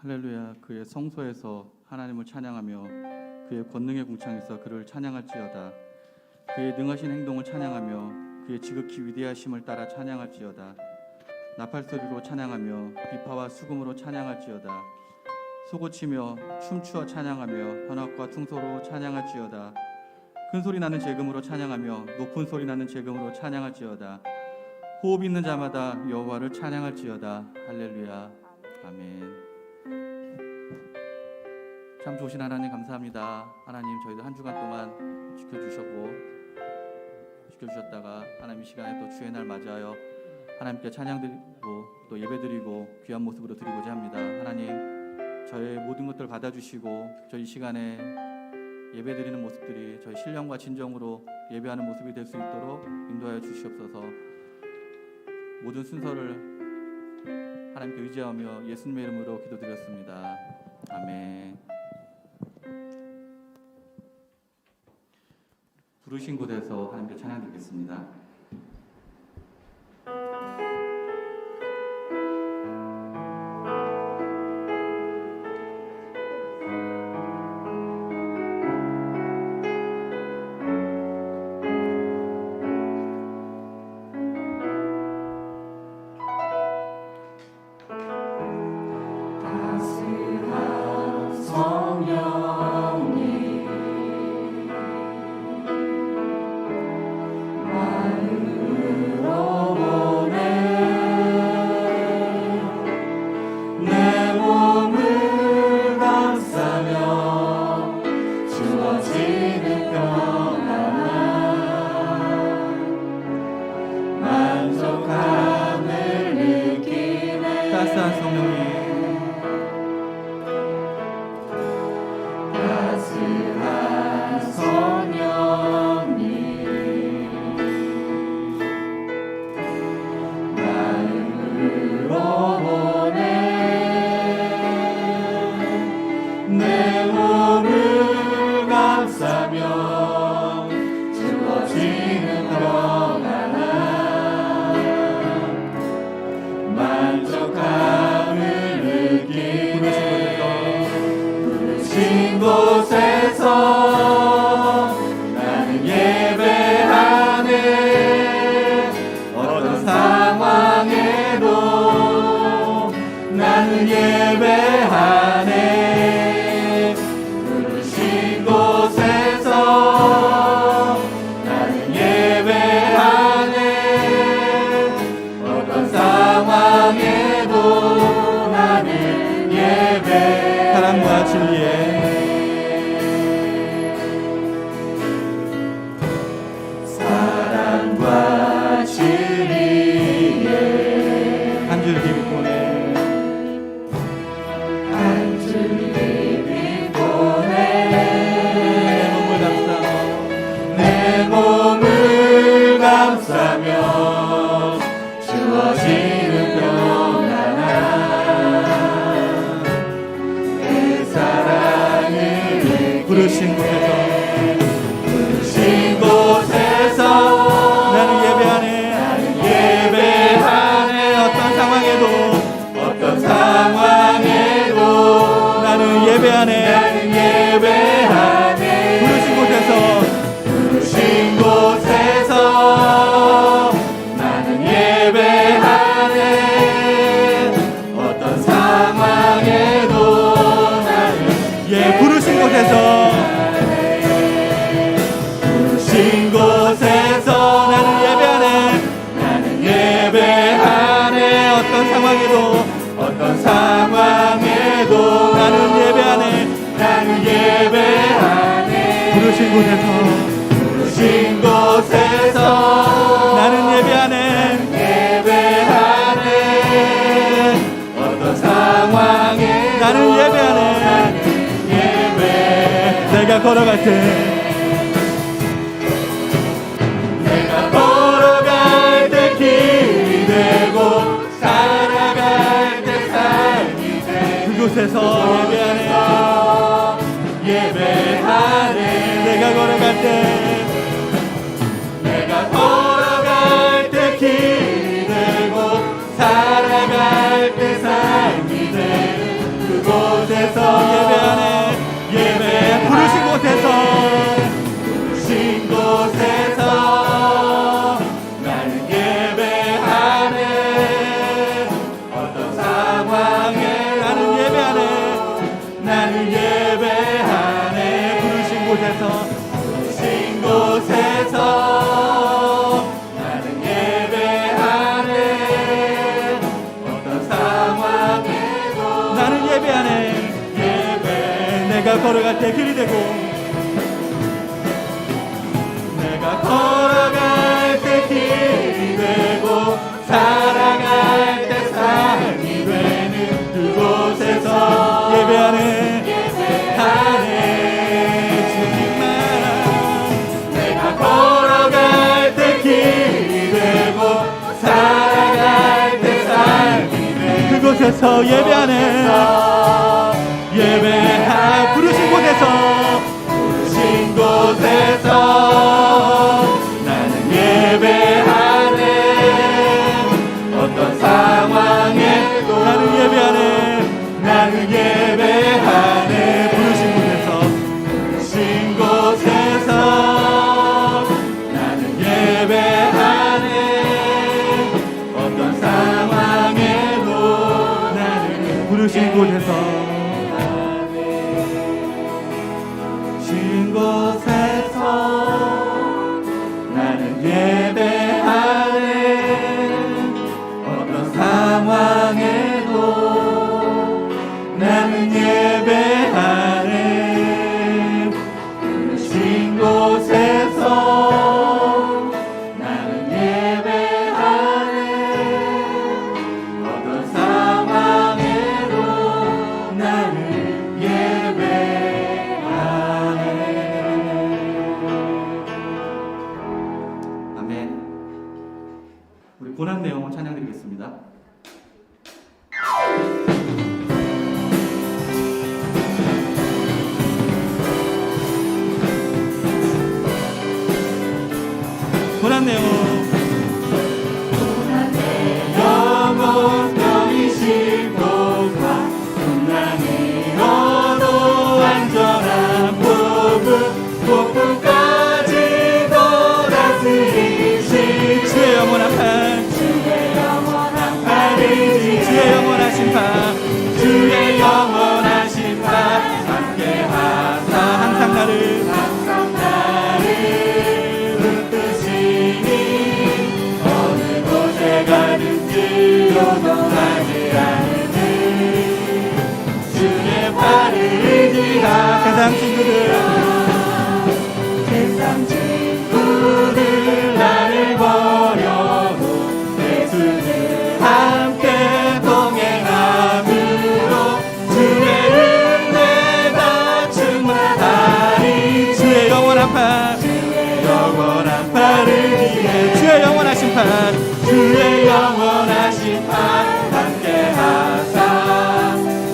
할렐루야. 그의 성소에서 하나님을 찬양하며 그의 권능의 궁창에서 그를 찬양할지어다. 그의 능하신 행동을 찬양하며 그의 지극히 위대하심을 따라 찬양할지어다. 나팔소리로 찬양하며 비파와 수금으로 찬양할지어다. 소고치며 춤추어 찬양하며 현악과 퉁소로 찬양할지어다. 큰 소리 나는 재금으로 찬양하며 높은 소리 나는 재금으로 찬양할지어다. 호흡 있는 자마다 여호와를 찬양할지어다. 할렐루야. 아멘. 참 좋으신 하나님 감사합니다. 하나님 저희들 한 주간 동안 지켜주셨다가 하나님 이 시간에 또 주의 날 맞이하여 하나님께 찬양드리고 또 예배드리고 귀한 모습으로 드리고자 합니다. 하나님 저의 모든 것들 받아주시고 저희 이 시간에 예배드리는 모습들이 저희 신령과 진정으로 예배하는 모습이 될 수 있도록 인도하여 주시옵소서. 모든 순서를 하나님께 의지하며 예수님의 이름으로 기도드렸습니다. 아멘. 부르신 곳에서 하나님께 찬양드리겠습니다. 사랑과 진리에 한 줄 비비고네 내 몸을 감싸며 주어지는 평안함 내 사랑을 부르신 곳에서 나는 예배하네 어떤 상황에도 나는 예배하네 부르신 곳에서 나는 예배하네 어떤 상황에도 나는 부르신 곳에서 나는 예배하네 어떤 상황에도 나는 예배하네 부르신 곳에서 나는 예배하네 어떤 상황에 나는 예배하네 내가 걸어갈 때 길이 되고 살아갈 때 삶이 돼 그곳에서 예배하네 내가 걸어갈 때 길이 되고 살아갈 때 삶이 돼 그곳 내가 걸어갈 때 길이 되고 내가 걸어갈 때 길이 되고 살아갈 때 삶이 되는 그곳에서 예배하는 주님만 내가 걸어갈 때 길이 되고 살아갈 때 삶이 되는 그곳에서 예배하는 부르신 곳에서 나는 예배하네 어떤 상황에도 나는 예배하네 부르신 곳에서 나는 예배하네 어떤 상황에도 나는 부르신 곳에서 나는 예배하네 어떤 상황에도 나는 예배하네 부르신 곳에서 나는 예배하네 어떤 상황에도 나는 예배하네. 아멘. 우리 고난 내용을 찬양드리겠습니다. 고난 내용 영혼 병이 실고가 풍랑이어도 안전한 폭풍까지도 다스리신 주의 영원한 판 주의 영원한 심판 주의 영원한 심판 함께하사 항상 나를 붙드시니 어느 곳에 가든지 요동하지 않으니 주의 팔을 의지하 세상 친구들 나를 버려도 예수를 함께 동행함으로 주의 은혜가 충만하리 주의 영원한 팔을 위해 주의 영원한 심판 함께하사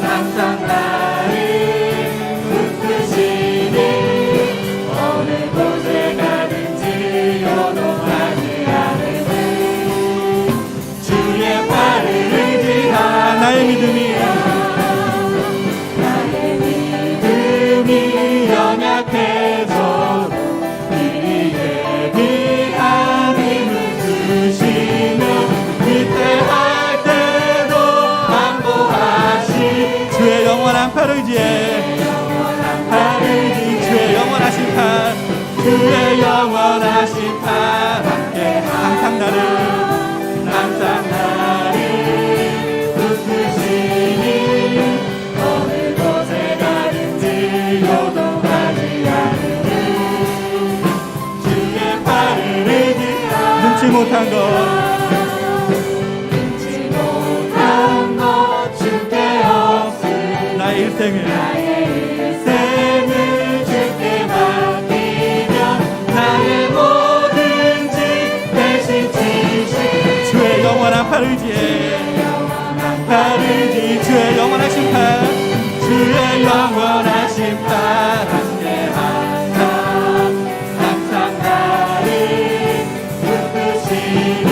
항상 나를 붙드시니 어느 곳에 가든지 요동하지 않으니 주의 팔을 의지하 나의 믿음이 연약해져도 미리 예비한 힘을 주시며 위태할 때도 안보하시 주의 영원한 팔 의지에 주의 영원한 심판 함께 항상 나를 붙드시니 어느 곳에 가든지 요동하지 않으니 주의 팔을 의지하 눈치 못한 것 주께 없으니 나의 일생을 주께 맡기며 나의 모든 짐 대신 지시 주의 영원한 팔 의지에 주의 영원한 심판 함께하사 항상 나를 붙드시니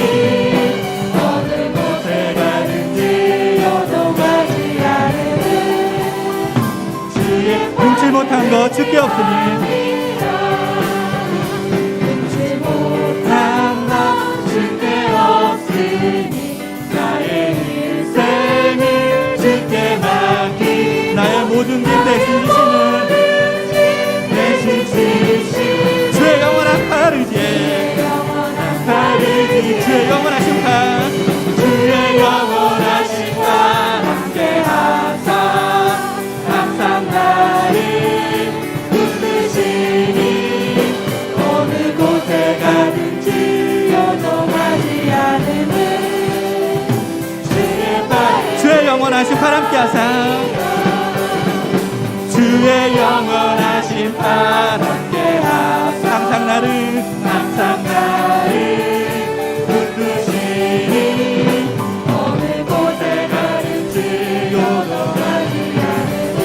어느 곳에 가든지 요동하지 않으니 주의 눈치 못한 것 주께 없으니 나의 일생을 주께 맡기 나의 모든 길 대신 지시는 주의 영원한 팔 의지에 주의 영원한 심판 함께하사 항상 나를 함께하사 주의 영원하신 팔 함께하사 항상 나를 붙드시니 어느 곳에 가든지 요동하지 않으니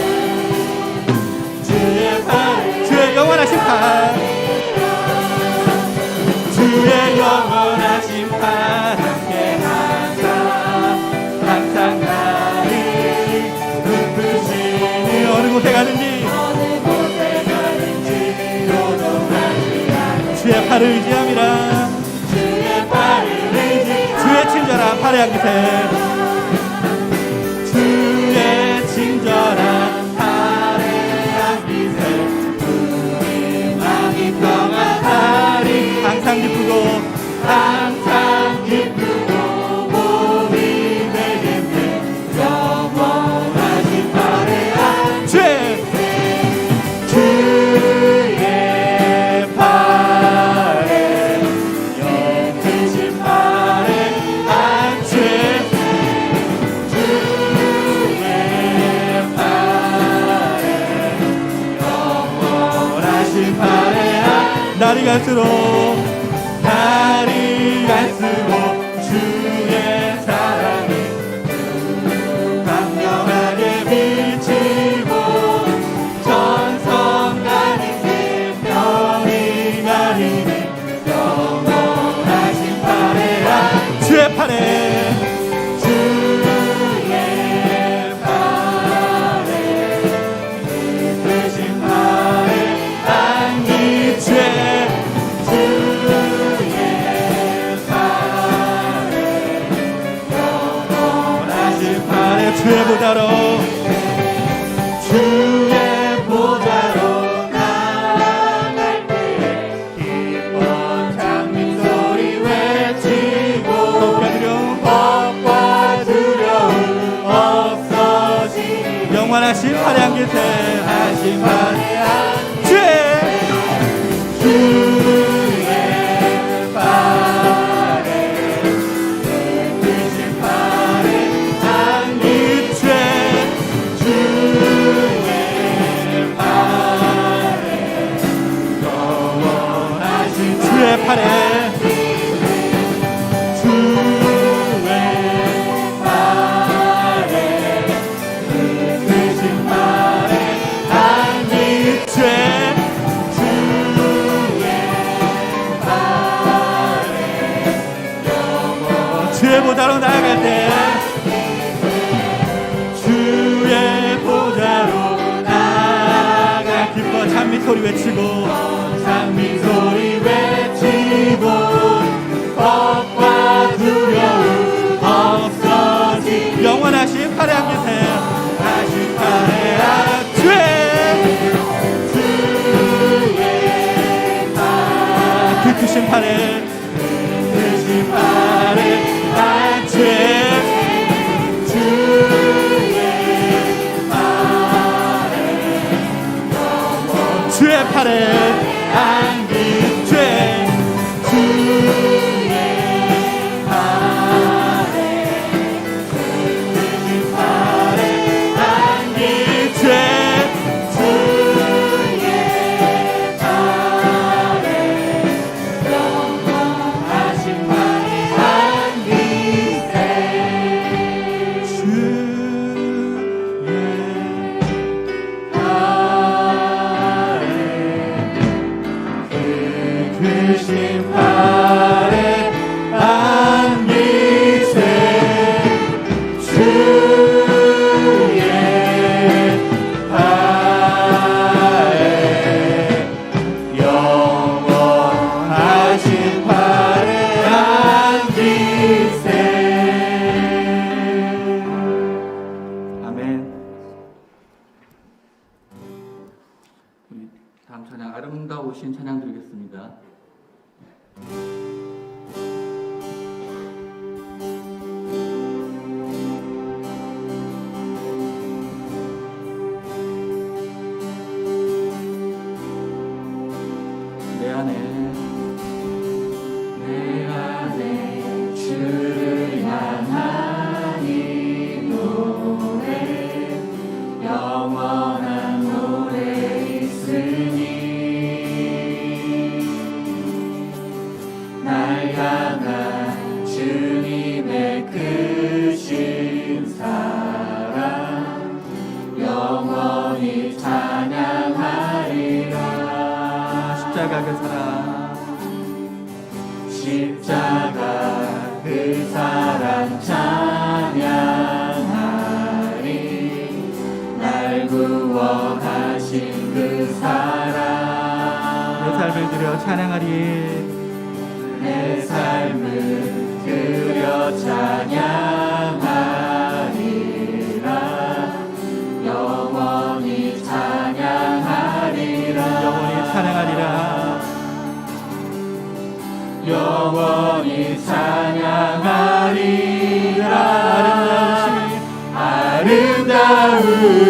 주의 영원하신 팔 주의 영원하신 팔 함께하사 항상 나를 붙드시니 어느 곳에 가든지 요동하지 않으니 주의 팔을 의지함이라 주의 친절한 팔의 향기세 주의 친절한 팔의 향기세 우리 마음이 평안하리 항상 기쁘고 몸이 되겠네 영원하신 팔의 향기 주의 팔에 영원하신 팔의 날이 갈수록 주의 사랑이 강력하게 비치고 전성간이 별이 가리니 영원하신 팔에 주의 팔에 뜻신 팔에 안기 주의 보좌로 나아갈 때에 기뻐 장미 소리 외치고 법과 두려움 없어지니 영원하신 팔의 향기세 하신 팔의 향기 주의 팔에 뜻신 팔에 주의 팔에 뜻신 팔에 안기 주의 보좌로 나아갈 때 주의 보좌로 나아갈 기뻐 찬미 소리 외치고 법과 두려움 없어지 영원하신 팔의 향기세 하신 팔의 주의 팔 그 크신 팔의 주의 팔에 안기 주의 크신 팔에 안기세 주의 팔에 영원하신 팔에 안기세 아멘. 우리 다음 찬양 아름다우신 찬양 드리겠습니다. 내 안에 주를 향하니 노래 그 사랑 십자가 그 사랑 찬양하리 날 구원하신 그 사랑 내 삶을 드려 찬양하리 내 삶을 드려 찬양하리라 영원히 찬양하리라 영원히 찬양하리라 영원히 찬양하리라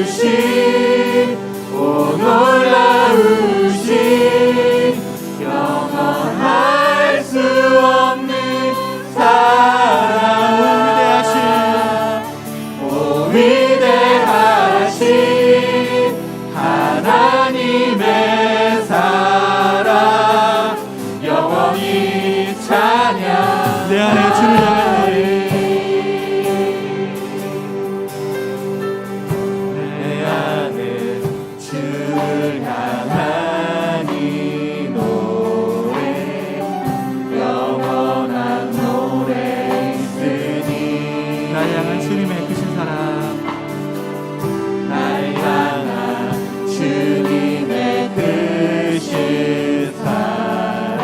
아름다우신 오 놀라우신 영원할 수 없는 사랑 오 위대하신 하나님의 사랑 영원히 찬양 내 안에 주를 향하리 내 안에 주를 향한 이 노래 영원한 노래 있으니 날 향한 주님의 크신 사랑 날 향한 주님의 크신 사랑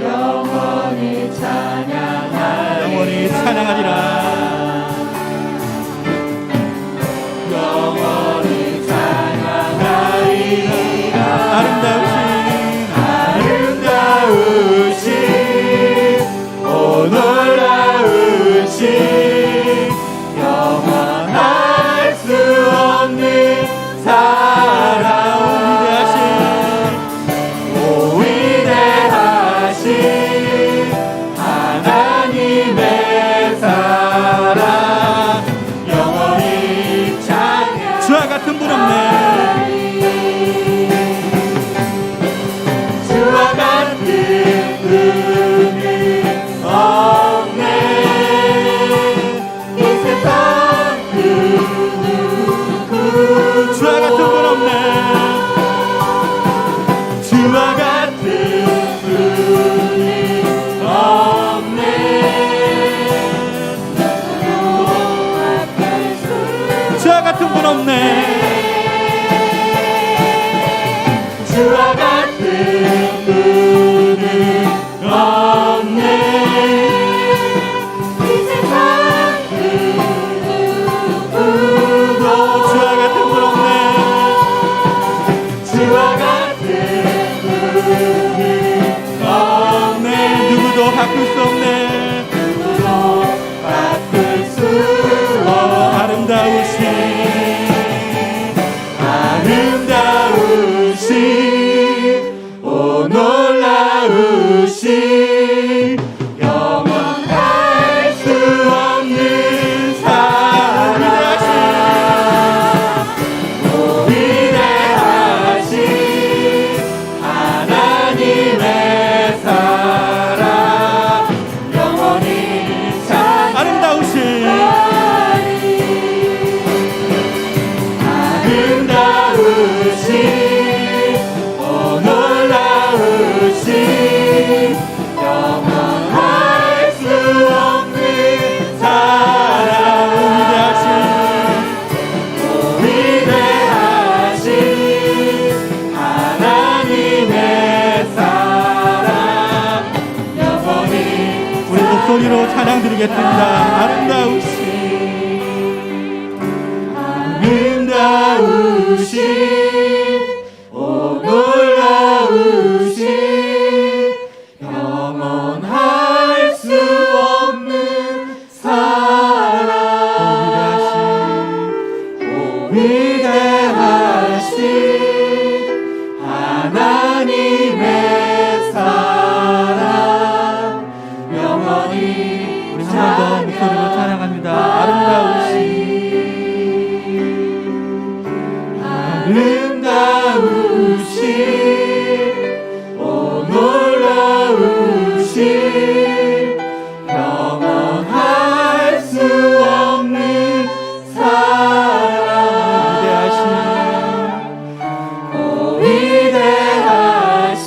영원히 찬양하리라 영원히 찬양하리라 아름다우신 오 놀라우신 영원할 수 없는 사랑 오 위대하신 하나님의 사랑 영원히 찬양 주와 같은 분 없네 주와 같은 분은 없네 이 세상 그 누구 주와 같은 분 없네 주와 같은 분은 없네 주와 같은 분 없네 주와 같은 분은 없네 이 세상 그 누구도 주와 같은 분 없네 주와 같은 분은 없네 누구도 바꿀 수 없네 누구도 바꿀 수 없네 아름다우신 오 놀라우신 영원할 수 없는 사랑 오 위대하신 하나님의 사랑 영원히 아름다우신 오 놀라우신 영원할 수 없는 사랑 오 위대하신 하나님의 사랑 영원히 우리 목소리로 찬양 드리겠습니다 아름다우신 오 놀라우신 영원할 수 없는 사랑 오 위대하신 하나님의 사랑 영원히 우리 한 번 더 목소리로 찬양합니다 아름다우신 오 놀라우신 영원할 수 없는 사랑 오 위대하신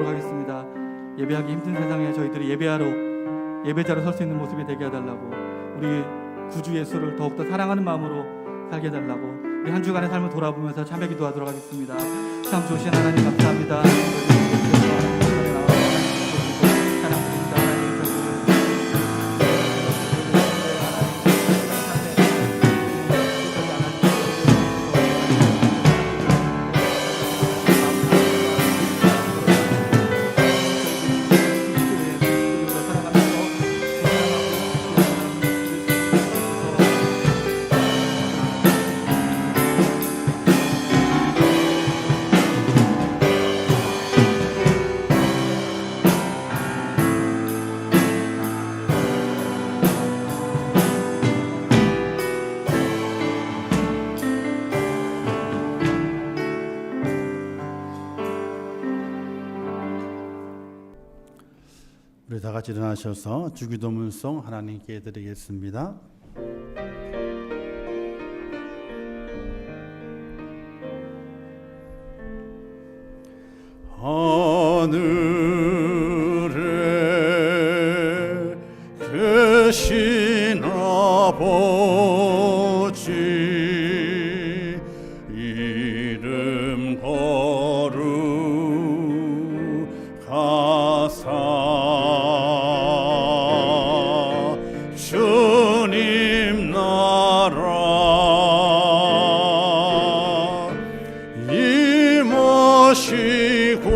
기도하도록 하겠습니다. 예배하기 힘든 세상에 저희들이 예배자로 설 수 있는 모습이 되게 해달라고, 우리 구주 예수를 더욱더 사랑하는 마음으로 살게 해달라고, 우리 한 주간의 삶을 돌아보면서 참여 기도하도록 하겠습니다. 참 좋으신 하나님 감사합니다. 우리 다 같이 일어나셔서 주기도문송 하나님께 드리겠습니다. 하늘에 계신 아버지, 이름 거룩하사 주님 나라 임하시고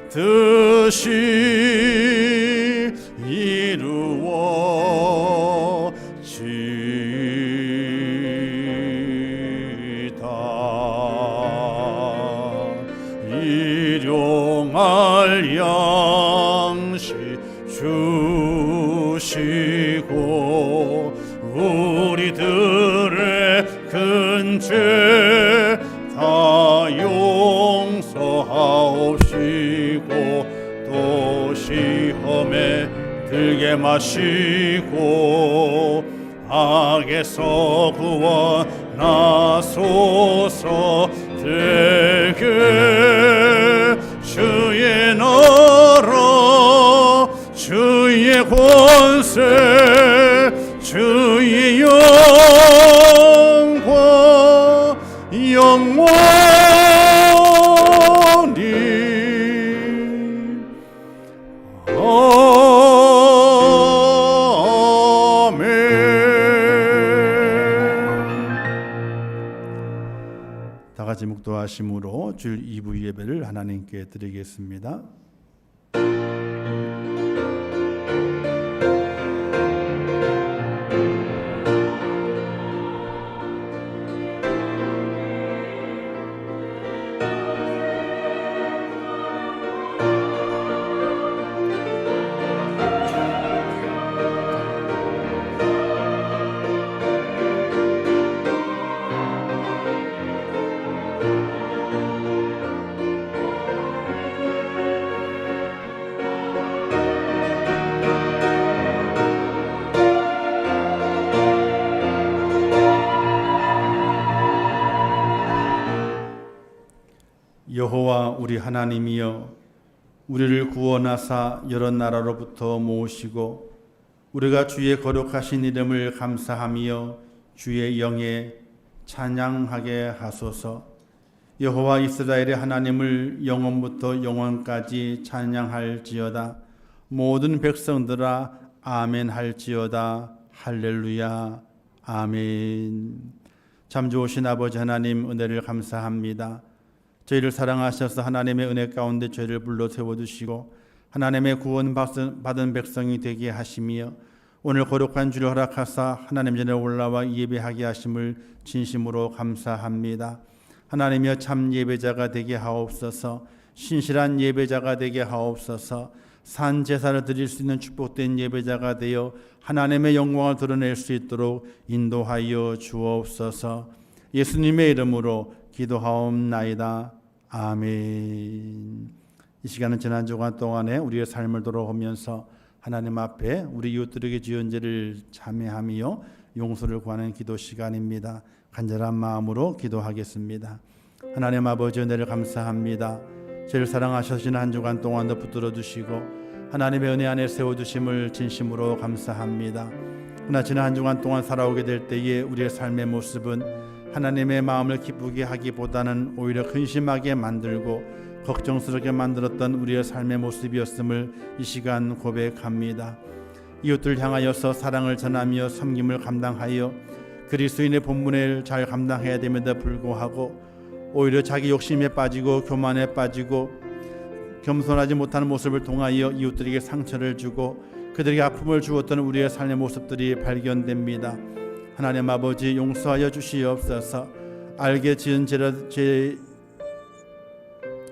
뜻이 이루어지다. 일용할 양식 주시고 우리들의 큰 죄 다 용서하옵시고 또 시험에 들게 마시고 악에서 구원하소서. 되게 주의 나라 주의 권세 주의 영광 영원히 아멘. 다 같이 묵도하심으로 주일 2부 예배를 하나님께 드리겠습니다. 여호와 우리 하나님이여, 우리를 구원하사 여러 나라로부터 모으시고 우리가 주의 거룩하신 이름을 감사하며 주의 영에 찬양하게 하소서. 여호와 이스라엘의 하나님을 영원부터 영원까지 찬양할지어다. 모든 백성들아 아멘 할지어다. 할렐루야 아멘. 참 좋으신 아버지 하나님, 은혜를 감사합니다. 저희를 사랑하셔서 하나님의 은혜 가운데 저희를 불러 세워주시고 하나님의 구원받은 백성이 되게 하시며 오늘 거룩한 주를 허락하사 하나님 전에 올라와 예배하게 하심을 진심으로 감사합니다. 하나님이여, 참 예배자가 되게 하옵소서. 신실한 예배자가 되게 하옵소서. 산 제사를 드릴 수 있는 축복된 예배자가 되어 하나님의 영광을 드러낼 수 있도록 인도하여 주옵소서. 예수님의 이름으로 기도하옵나이다. 아멘. 이 시간은 지난 주간 동안에 우리의 삶을 돌아보면서 하나님 앞에 우리 이웃들에게 지은 죄를 자매하며 용서를 구하는 기도 시간입니다. 간절한 마음으로 기도하겠습니다. 하나님 아버지, 은혜를 감사합니다. 저희를 사랑하시는 한 주간 동안도 붙들어 주시고 하나님의 은혜 안에 세워주심을 진심으로 감사합니다. 그러나 지난 한 주간 동안 살아오게 될 때에 우리의 삶의 모습은 하나님의 마음을 기쁘게 하기보다는 오히려 근심하게 만들고 걱정스럽게 만들었던 우리의 삶의 모습이었음을 이 시간 고백합니다. 이웃들 향하여서 사랑을 전하며 섬김을 감당하여 그리스도인의 본분을 잘 감당해야 됨에도 불구하고 오히려 자기 욕심에 빠지고 교만에 빠지고 겸손하지 못하는 모습을 통하여 이웃들에게 상처를 주고 그들에게 아픔을 주었던 우리의 삶의 모습들이 발견됩니다. 하나님 아버지 용서하여 주시옵소서. 알게 지은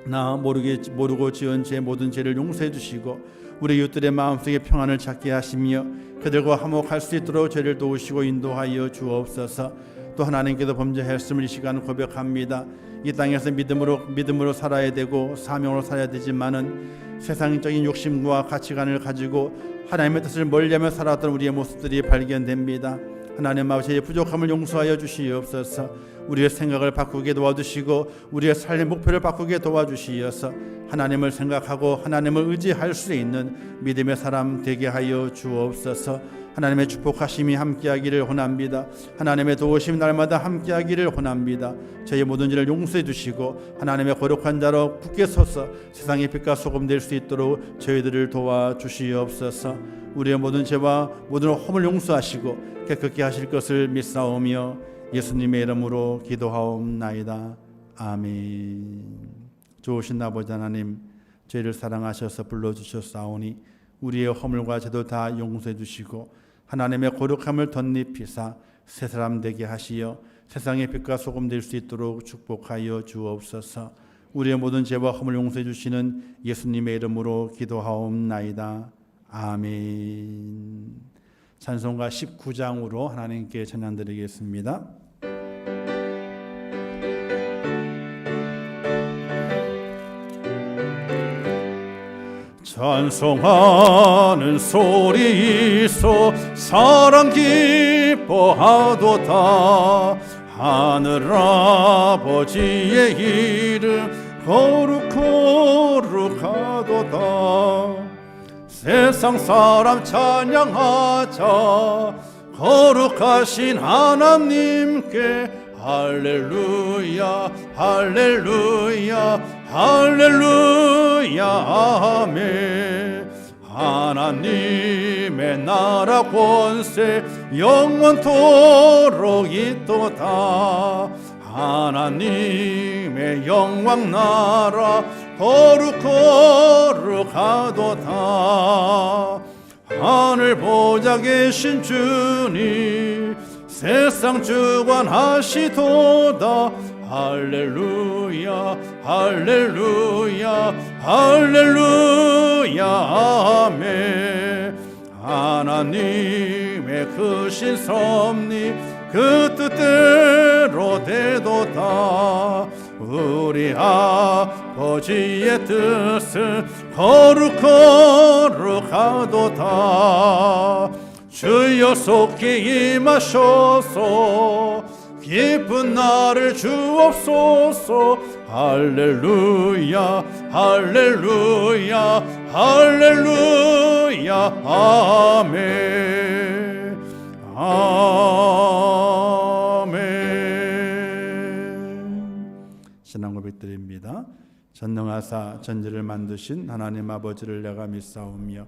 죄나 모르고 지은 죄 모든 죄를 용서해 주시고 우리 이웃들의 마음속에 평안을 찾게 하시며 그들과 화목할 수 있도록 죄를 도우시고 인도하여 주옵소서. 또 하나님께도 범죄했음을 이 시간 고백합니다. 이 땅에서 믿음으로 살아야 되고 사명으로 살아야 되지만은 세상적인 욕심과 가치관을 가지고 하나님의 뜻을 멀리하며 살아왔던 우리의 모습들이 발견됩니다. 하나님 아버지의 부족함을 용서하여 주시옵소서. 우리의 생각을 바꾸게 도와주시고 우리의 삶의 목표를 바꾸게 도와주시어서 하나님을 생각하고 하나님을 의지할 수 있는 믿음의 사람 되게 하여 주옵소서. 하나님의 축복하심이 함께하기를 원합니다. 하나님의 도우심이 날마다 함께하기를 원합니다. 저희 모든 죄를 용서해 주시고 하나님의 거룩한 자로 굳게 서서 세상의 빛과 소금 될 수 있도록 저희들을 도와주시옵소서. 우리의 모든 죄와 모든 허물 용서하시고 깨끗게 하실 것을 믿사오며 예수님의 이름으로 기도하옵나이다. 아멘. 좋으신 아버지 하나님, 저희를 사랑하셔서 불러주셨사오니 우리의 허물과 죄도 다 용서해 주시고 하나님의 거룩함을 덧입히사 새 사람 되게 하시어 세상의 빛과 소금 될 수 있도록 축복하여 주옵소서. 우리의 모든 죄와 허물 용서해 주시는 예수님의 이름으로 기도하옵나이다. 아멘. 찬송가 19장으로 하나님께 찬양드리겠습니다. 찬송하는 소리 있어 사랑 기뻐하도다. 하늘 아버지의 이름 거룩하도다. 세상 사람 찬양하자. 거룩하신 하나님께 할렐루야 할렐루야 할렐루야 아멘. 하나님의 나라 권세 영원토록 있도다. 하나님의 영광 나라 거룩하도다. 하늘 보좌 계신 주님 세상 주관하시도다. 할렐루야 할렐루야 할렐루야 아멘. 하나님의 크신 섭리 그 뜻대로 되도다. 우리 아버지의 뜻은 거룩하도다. 주여 속히 임하셔서 기쁜 날을 주옵소서. 할렐루야 할렐루야 할렐루야 아멘 아멘. 신앙 고백드립니다. 전능하사 전지를 만드신 하나님 아버지를 내가 믿사오며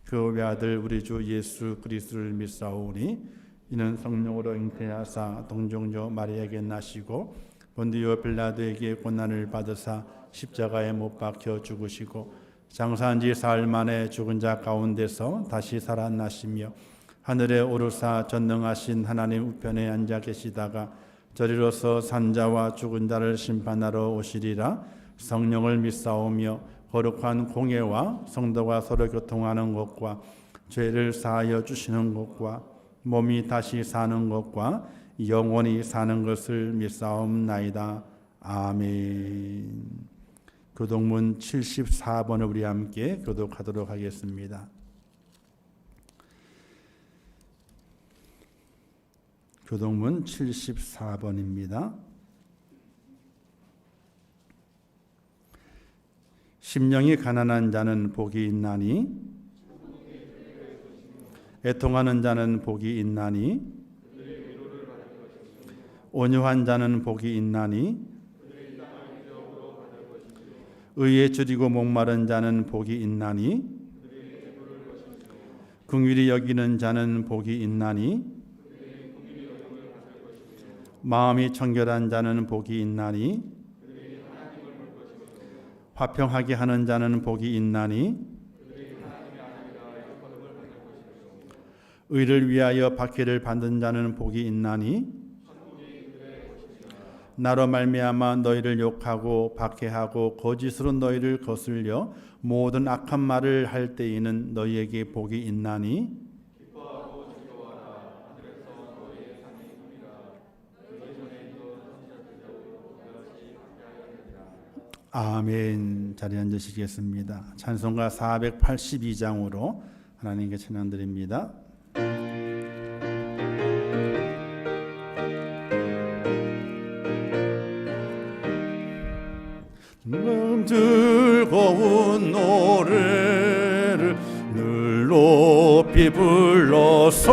그 외아들 우리 주 예수 그리스도를 믿사오니 이는 성령으로 잉태하사 동정녀 마리아에게 나시고 본디오 빌라도에게 고난을 받으사 십자가에 못 박혀 죽으시고 장사한 지 사흘 만에 죽은 자 가운데서 다시 살아나시며 하늘에 오르사 전능하신 하나님 우편에 앉아 계시다가 저리로서 산자와 죽은 자를 심판하러 오시리라. 성령을 믿사오며 거룩한 공예와 성도가 서로 교통하는 것과 죄를 사하여 주시는 것과 몸이 다시 사는 것과 영원히 사는 것을 믿사옵나이다. 아멘. 교독문 74번을 우리 함께 교독하도록 하겠습니다. 교독문 74번입니다. 심령이 가난한 자는 복이 있나니 애통하는 자는 복이 있나니 온유한 자는 복이 있나니 의에 줄이고 목마른 자는 복이 있나니 긍휼히 여기는 자는 복이 있나니 마음이 청결한 자는 복이 있나니 화평하게 하는 자는 복이 있나니 의를 위하여 박해를 받는 자는 복이 있나니 나로 말미암아 너희를 욕하고 박해하고 거짓으로 너희를 거슬려 모든 악한 말을 할 때에는 너희에게 복이 있나니 아멘. 자리에 앉으시겠습니다. 찬송가 482장으로 하나님께 찬양드립니다. 즐거운 노래를 늘 높이 불러서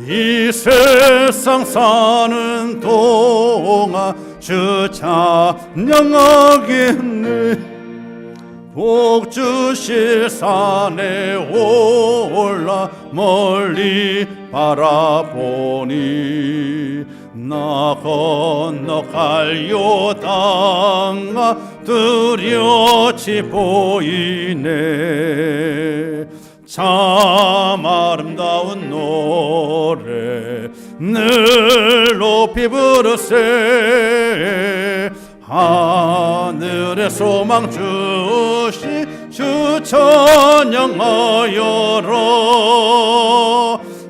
이 세상 사는 동안 주 찬양하겠네. 복 주실 산에 올라 멀리 바라보니 나 건너갈 요단가 뚜렷이 보이네. 참 아름다운 노래 늘 높이 부르세. 하늘의 소망 주시 주 찬양하여라.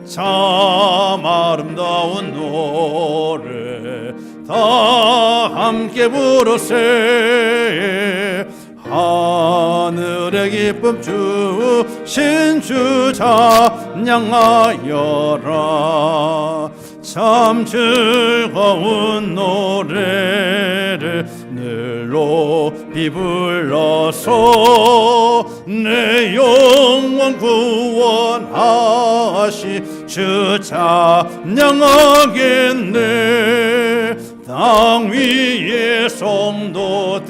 참 아름다운 노래 다 함께 부르세. 하늘의 기쁨 주신 주 찬양하여라. 참 즐거운 노래를 늘 높이 불러서 내 영혼 구원하시 주 찬양하겠네. 땅 위의 성도들이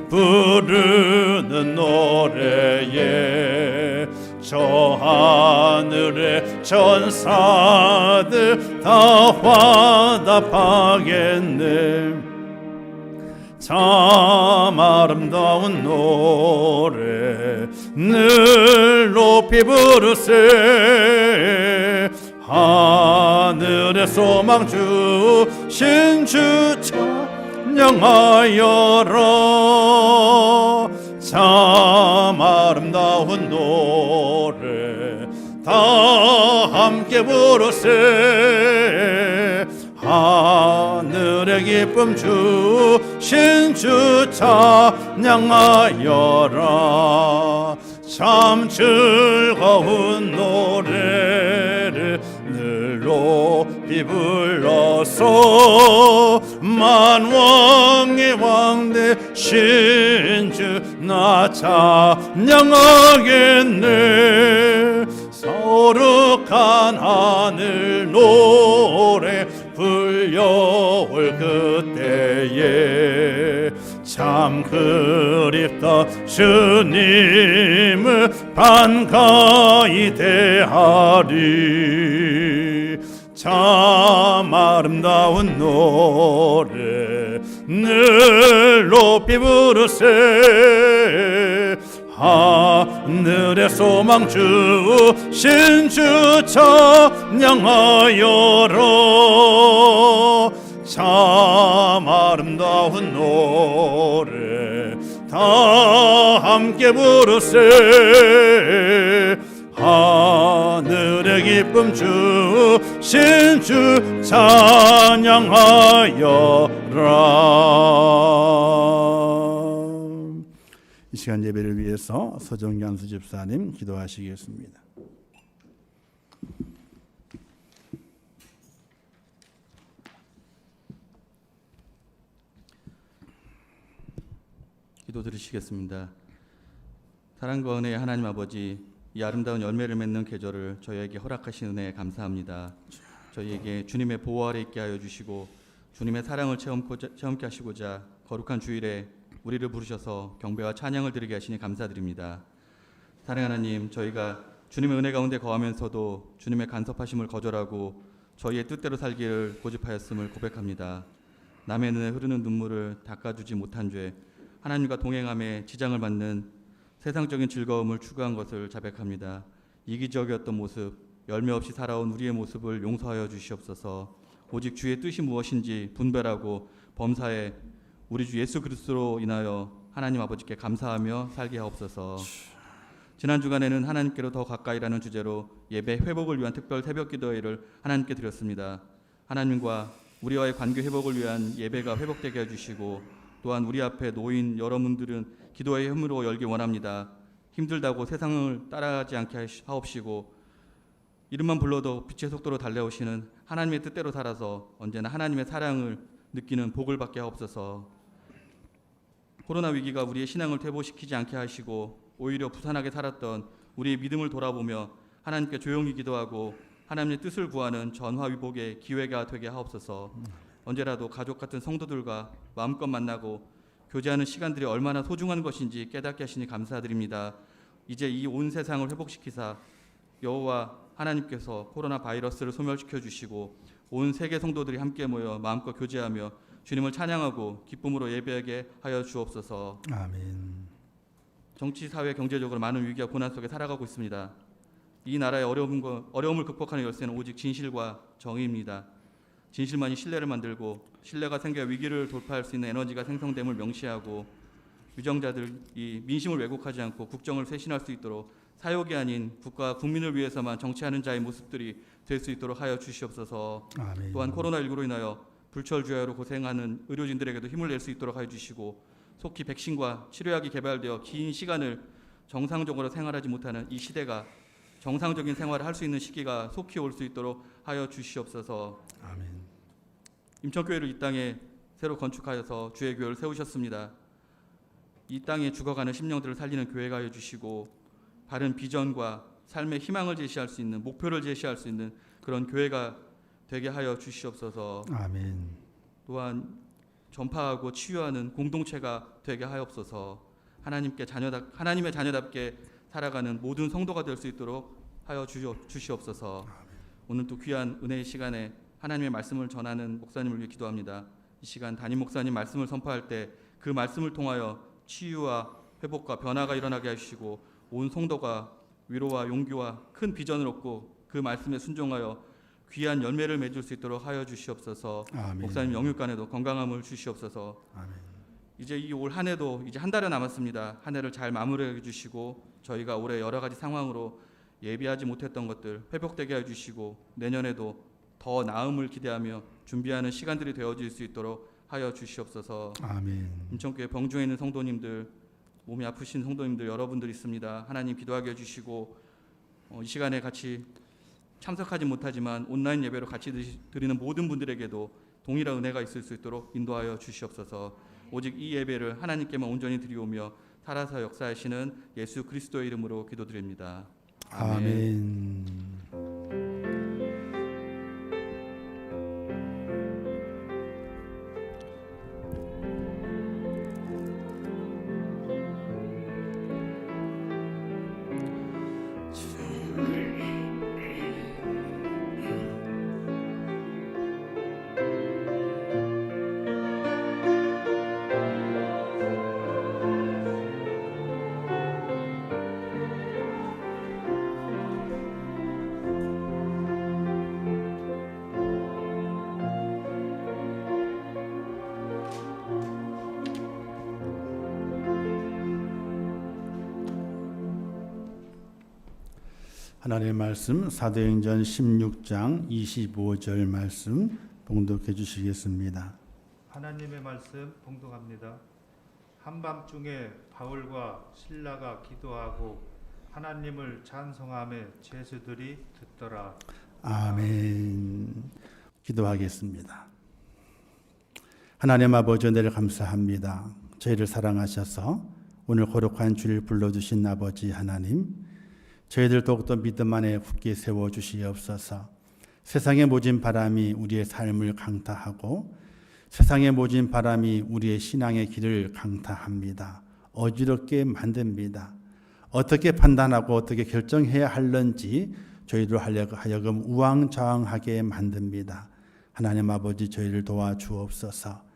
부르는 노래에 저 하늘의 천사들 다 화답하겠네. 참 아름다운 노래 늘 높이 부르세. 하늘의 소망 주신 주 찬양하여라. 참 아름다운 노래 다 함께 부르세. 하늘의 기쁨 주신 주 찬양하여라. 참 즐거운 노래를 늘 높이 불러서 만왕의 왕 되신 주 나 찬양하겠네. 거룩한 하늘 노래 불려올 그때에 참 그립다 주님을 반가이 대하리. 참 아름다운 노래 늘 높이 부르세. 하늘의 소망 주신 주 찬양하여라. 참 아름다운 노래 다 함께 부르세. 하늘의 기쁨 주신 주 찬양하여라. 이 시간 예배를 위해서 서정경수 집사님 기도하시겠습니다. 기도 드리시겠습니다. 사랑과 은혜의 하나님 아버지, 이 아름다운 열매를 맺는 계절을 저희에게 허락하신 은혜에 감사합니다. 저희에게 주님의 보호 아래 있게 하여 주시고 주님의 사랑을 체험케 하시고자 거룩한 주일에 우리를 부르셔서 경배와 찬양을 드리게 하시니 감사드립니다. 사랑하는 하나님, 저희가 주님의 은혜 가운데 거하면서도 주님의 간섭하심을 거절하고 저희의 뜻대로 살기를 고집하였음을 고백합니다. 남의 눈에 흐르는 눈물을 닦아주지 못한 죄, 하나님과 동행함에 지장을 받는 세상적인 즐거움을 추구한 것을 자백합니다. 이기적이었던 모습, 열매 없이 살아온 우리의 모습을 용서하여 주시옵소서. 오직 주의 뜻이 무엇인지 분별하고 범사에 우리 주 예수 그리스도로 인하여 하나님 아버지께 감사하며 살게 하옵소서. 지난 주간에는 하나님께로 더 가까이라는 주제로 예배 회복을 위한 특별 새벽 기도회를 하나님께 드렸습니다. 하나님과 우리와의 관계 회복을 위한 예배가 회복되게 해주시고 또한 우리 앞에 놓인 여러분들은 기도의 힘으로 열기 원합니다. 힘들다고 세상을 따라가지 않게 하옵시고 이름만 불러도 빛의 속도로 달려오시는 하나님의 뜻대로 살아서 언제나 하나님의 사랑을 느끼는 복을 받게 하옵소서. 코로나 위기가 우리의 신앙을 퇴보시키지 않게 하시고 오히려 부산하게 살았던 우리의 믿음을 돌아보며 하나님께 조용히 기도하고 하나님의 뜻을 구하는 전화위복의 기회가 되게 하옵소서. 언제라도 가족 같은 성도들과 마음껏 만나고 교제하는 시간들이 얼마나 소중한 것인지 깨닫게 하시니 감사드립니다. 이제 이 온 세상을 회복시키사 여호와 하나님께서 코로나 바이러스를 소멸시켜 주시고 온 세계 성도들이 함께 모여 마음껏 교제하며 주님을 찬양하고 기쁨으로 예배하게 하여 주옵소서. 아멘. 정치, 사회, 경제적으로 많은 위기와 고난 속에 살아가고 있습니다. 이 나라의 어려움을 극복하는 열쇠는 오직 진실과 정의입니다. 진실만이 신뢰를 만들고 신뢰가 생겨 위기를 돌파할 수 있는 에너지가 생성됨을 명시하고 위정자들이 민심을 왜곡하지 않고 국정을 쇄신할 수 있도록 사욕이 아닌 국가 국민을 위해서만 정치하는 자의 모습들이 될 수 있도록 하여 주시옵소서. 아멘. 또한 코로나19로 인하여 불철주야로 고생하는 의료진들에게도 힘을 낼 수 있도록 하여 주시고 속히 백신과 치료약이 개발되어 긴 시간을 정상적으로 생활하지 못하는 이 시대가 정상적인 생활을 할 수 있는 시기가 속히 올 수 있도록 하여 주시옵소서. 아멘. 임천교회를 이 땅에 새로 건축하여서 주의 교회를 세우셨습니다. 이 땅에 죽어가는 심령들을 살리는 교회가 하여 주시고 바른 비전과 삶의 희망을 제시할 수 있는 목표를 제시할 수 있는 그런 교회가 되게 하여 주시옵소서. 아멘. 또한 전파하고 치유하는 공동체가 되게 하옵소서. 하나님의 자녀답게 살아가는 모든 성도가 될 수 있도록 하여 주시옵소서. 오늘 또 귀한 은혜의 시간에 하나님의 말씀을 전하는 목사님을 위해 기도합니다. 이 시간 담임 목사님 말씀을 선포할 때 그 말씀을 통하여 치유와 회복과 변화가 일어나게 하시고 온 성도가 위로와 용기와 큰 비전을 얻고 그 말씀에 순종하여 귀한 열매를 맺을 수 있도록 하여 주시옵소서. 아멘. 목사님 영육간에도 건강함을 주시옵소서. 아멘. 이제 이 올 한 해도 이제 한 달여 남았습니다. 한 해를 잘 마무리해 주시고 저희가 올해 여러 가지 상황으로 예비하지 못했던 것들 회복되게 해 주시고 내년에도 더 나음을 기대하며 준비하는 시간들이 되어질 수 있도록 하여 주시옵소서. 아멘. 인천교회 병중에 있는 성도님들, 몸이 아프신 성도님들 여러분들 있습니다. 하나님 기도하게 해주시고 이 시간에 같이 참석하지 못하지만 온라인 예배로 같이 드리는 모든 분들에게도 동일한 은혜가 있을 수 있도록 인도하여 주시옵소서. 오직 이 예배를 하나님께만 온전히 드리오며 살아서 역사하시는 예수 그리스도의 이름으로 기도드립니다. 아멘. 하나님의 말씀 사도행전 16장 25절 말씀 봉독해 주시겠습니다. 하나님의 말씀 봉독합니다. 한밤중에 바울과 실라가 기도하고 하나님을 찬송하며 죄수들이 듣더라. 아멘. 기도하겠습니다. 하나님 아버지 은혜를 감사합니다. 저희를 사랑하셔서 오늘 거룩한 주를 불러주신 아버지 하나님, 저희들 더욱더 믿음 안에 굳게 세워주시옵소서. 세상의 모진 바람이 우리의 삶을 강타하고 세상의 모진 바람이 우리의 신앙의 길을 강타합니다. 어지럽게 만듭니다. 어떻게 판단하고 어떻게 결정해야 할는지 저희들 하여금 우왕좌왕하게 만듭니다. 하나님 아버지, 저희를 도와주옵소서.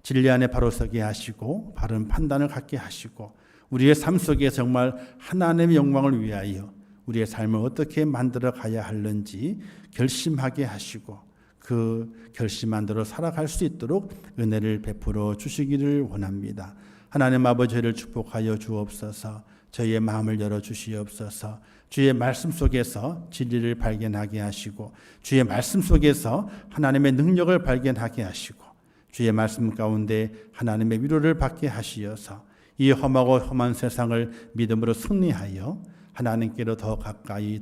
진리 안에 바로 서게 하시고 바른 판단을 갖게 하시고 우리의 삶 속에 정말 하나님의 영광을 위하여 우리의 삶을 어떻게 만들어 가야 하는지 결심하게 하시고 그 결심한 대로 살아갈 수 있도록 은혜를 베풀어 주시기를 원합니다. 하나님 아버지, 저희를 축복하여 주옵소서. 저희의 마음을 열어 주시옵소서. 주의 말씀 속에서 진리를 발견하게 하시고 주의 말씀 속에서 하나님의 능력을 발견하게 하시고 주의 말씀 가운데 하나님의 위로를 받게 하시어서 이 험하고 험한 세상을 믿음으로 승리하여 하나님께로 더 가까이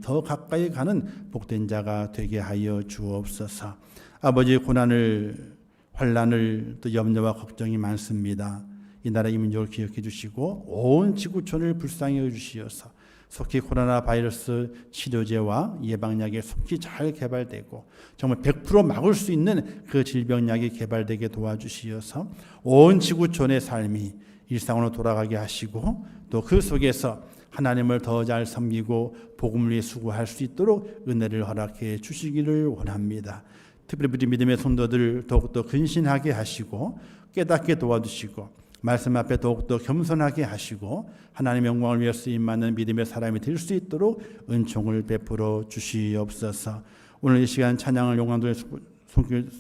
가는 복된 자가 되게 하여 주옵소서. 아버지, 고난을 환난을 또 염려와 걱정이 많습니다. 이 나라 이 민족을 기억해 주시고 온 지구촌을 불쌍히 주시어서 속히 코로나 바이러스 치료제와 예방약이 속히 잘 개발되고 정말 100% 막을 수 있는 그 질병약이 개발되게 도와주시어서 온 지구촌의 삶이 일상으로 돌아가게 하시고 또 그 속에서 하나님을 더 잘 섬기고 복음을 위해 수고할 수 있도록 은혜를 허락해 주시기를 원합니다. 특별히 우리 믿음의 성도들 더욱더 근신하게 하시고 깨닫게 도와주시고 말씀 앞에 더욱더 겸손하게 하시고 하나님의 영광을 위해 쓰임받는 믿음의 사람이 될 수 있도록 은총을 베풀어 주시옵소서. 오늘 이 시간 찬양을 용광도의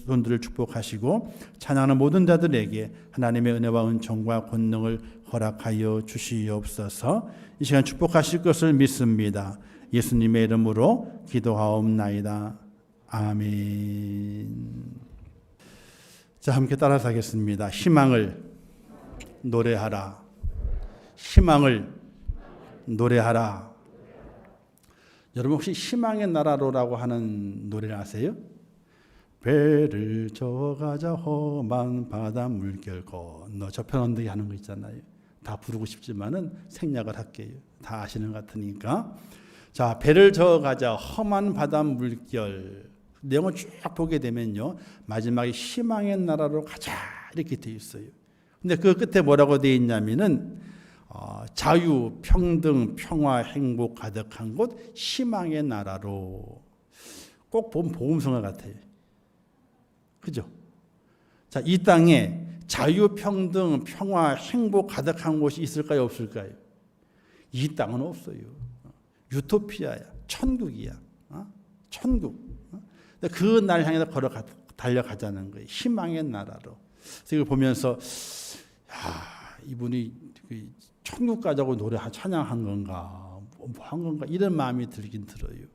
손들을 축복하시고 찬양하는 모든 자들에게 하나님의 은혜와 은총과 권능을 허락하여 주시옵소서. 이 시간 축복하실 것을 믿습니다. 예수님의 이름으로 기도하옵나이다. 아멘. 자, 함께 따라서 하겠습니다. 희망을 노래하라. 희망을 노래하라. 여러분 혹시 희망의 나라로라고 하는 노래를 아세요? 배를 저어가자 험한 바다 물결 건너 저편 언덕에 하는 거 있잖아요. 다 부르고 싶지만은 생략을 할게요. 다 아시는 것 같으니까. 자, 배를 저어가자 험한 바다 물결 내용을 쭉 보게 되면요, 마지막에 희망의 나라로 가자 이렇게 되어 있어요. 근데 그 끝에 뭐라고 되어 있냐면은 자유, 평등, 평화, 행복 가득한 곳 희망의 나라로. 꼭 보면 복음성화 같아요. 그죠? 자, 이 땅에 자유, 평등, 평화, 행복 가득한 곳이 있을까요, 없을까요? 이 땅은 없어요. 유토피아야, 천국이야. 천국. 그 날 향해서 달려가자는 거예요. 희망의 나라로. 그래서 이걸 보면서 이분이 천국 가자고 찬양한 건가, 뭐 한 건가 이런 마음이 들긴 들어요.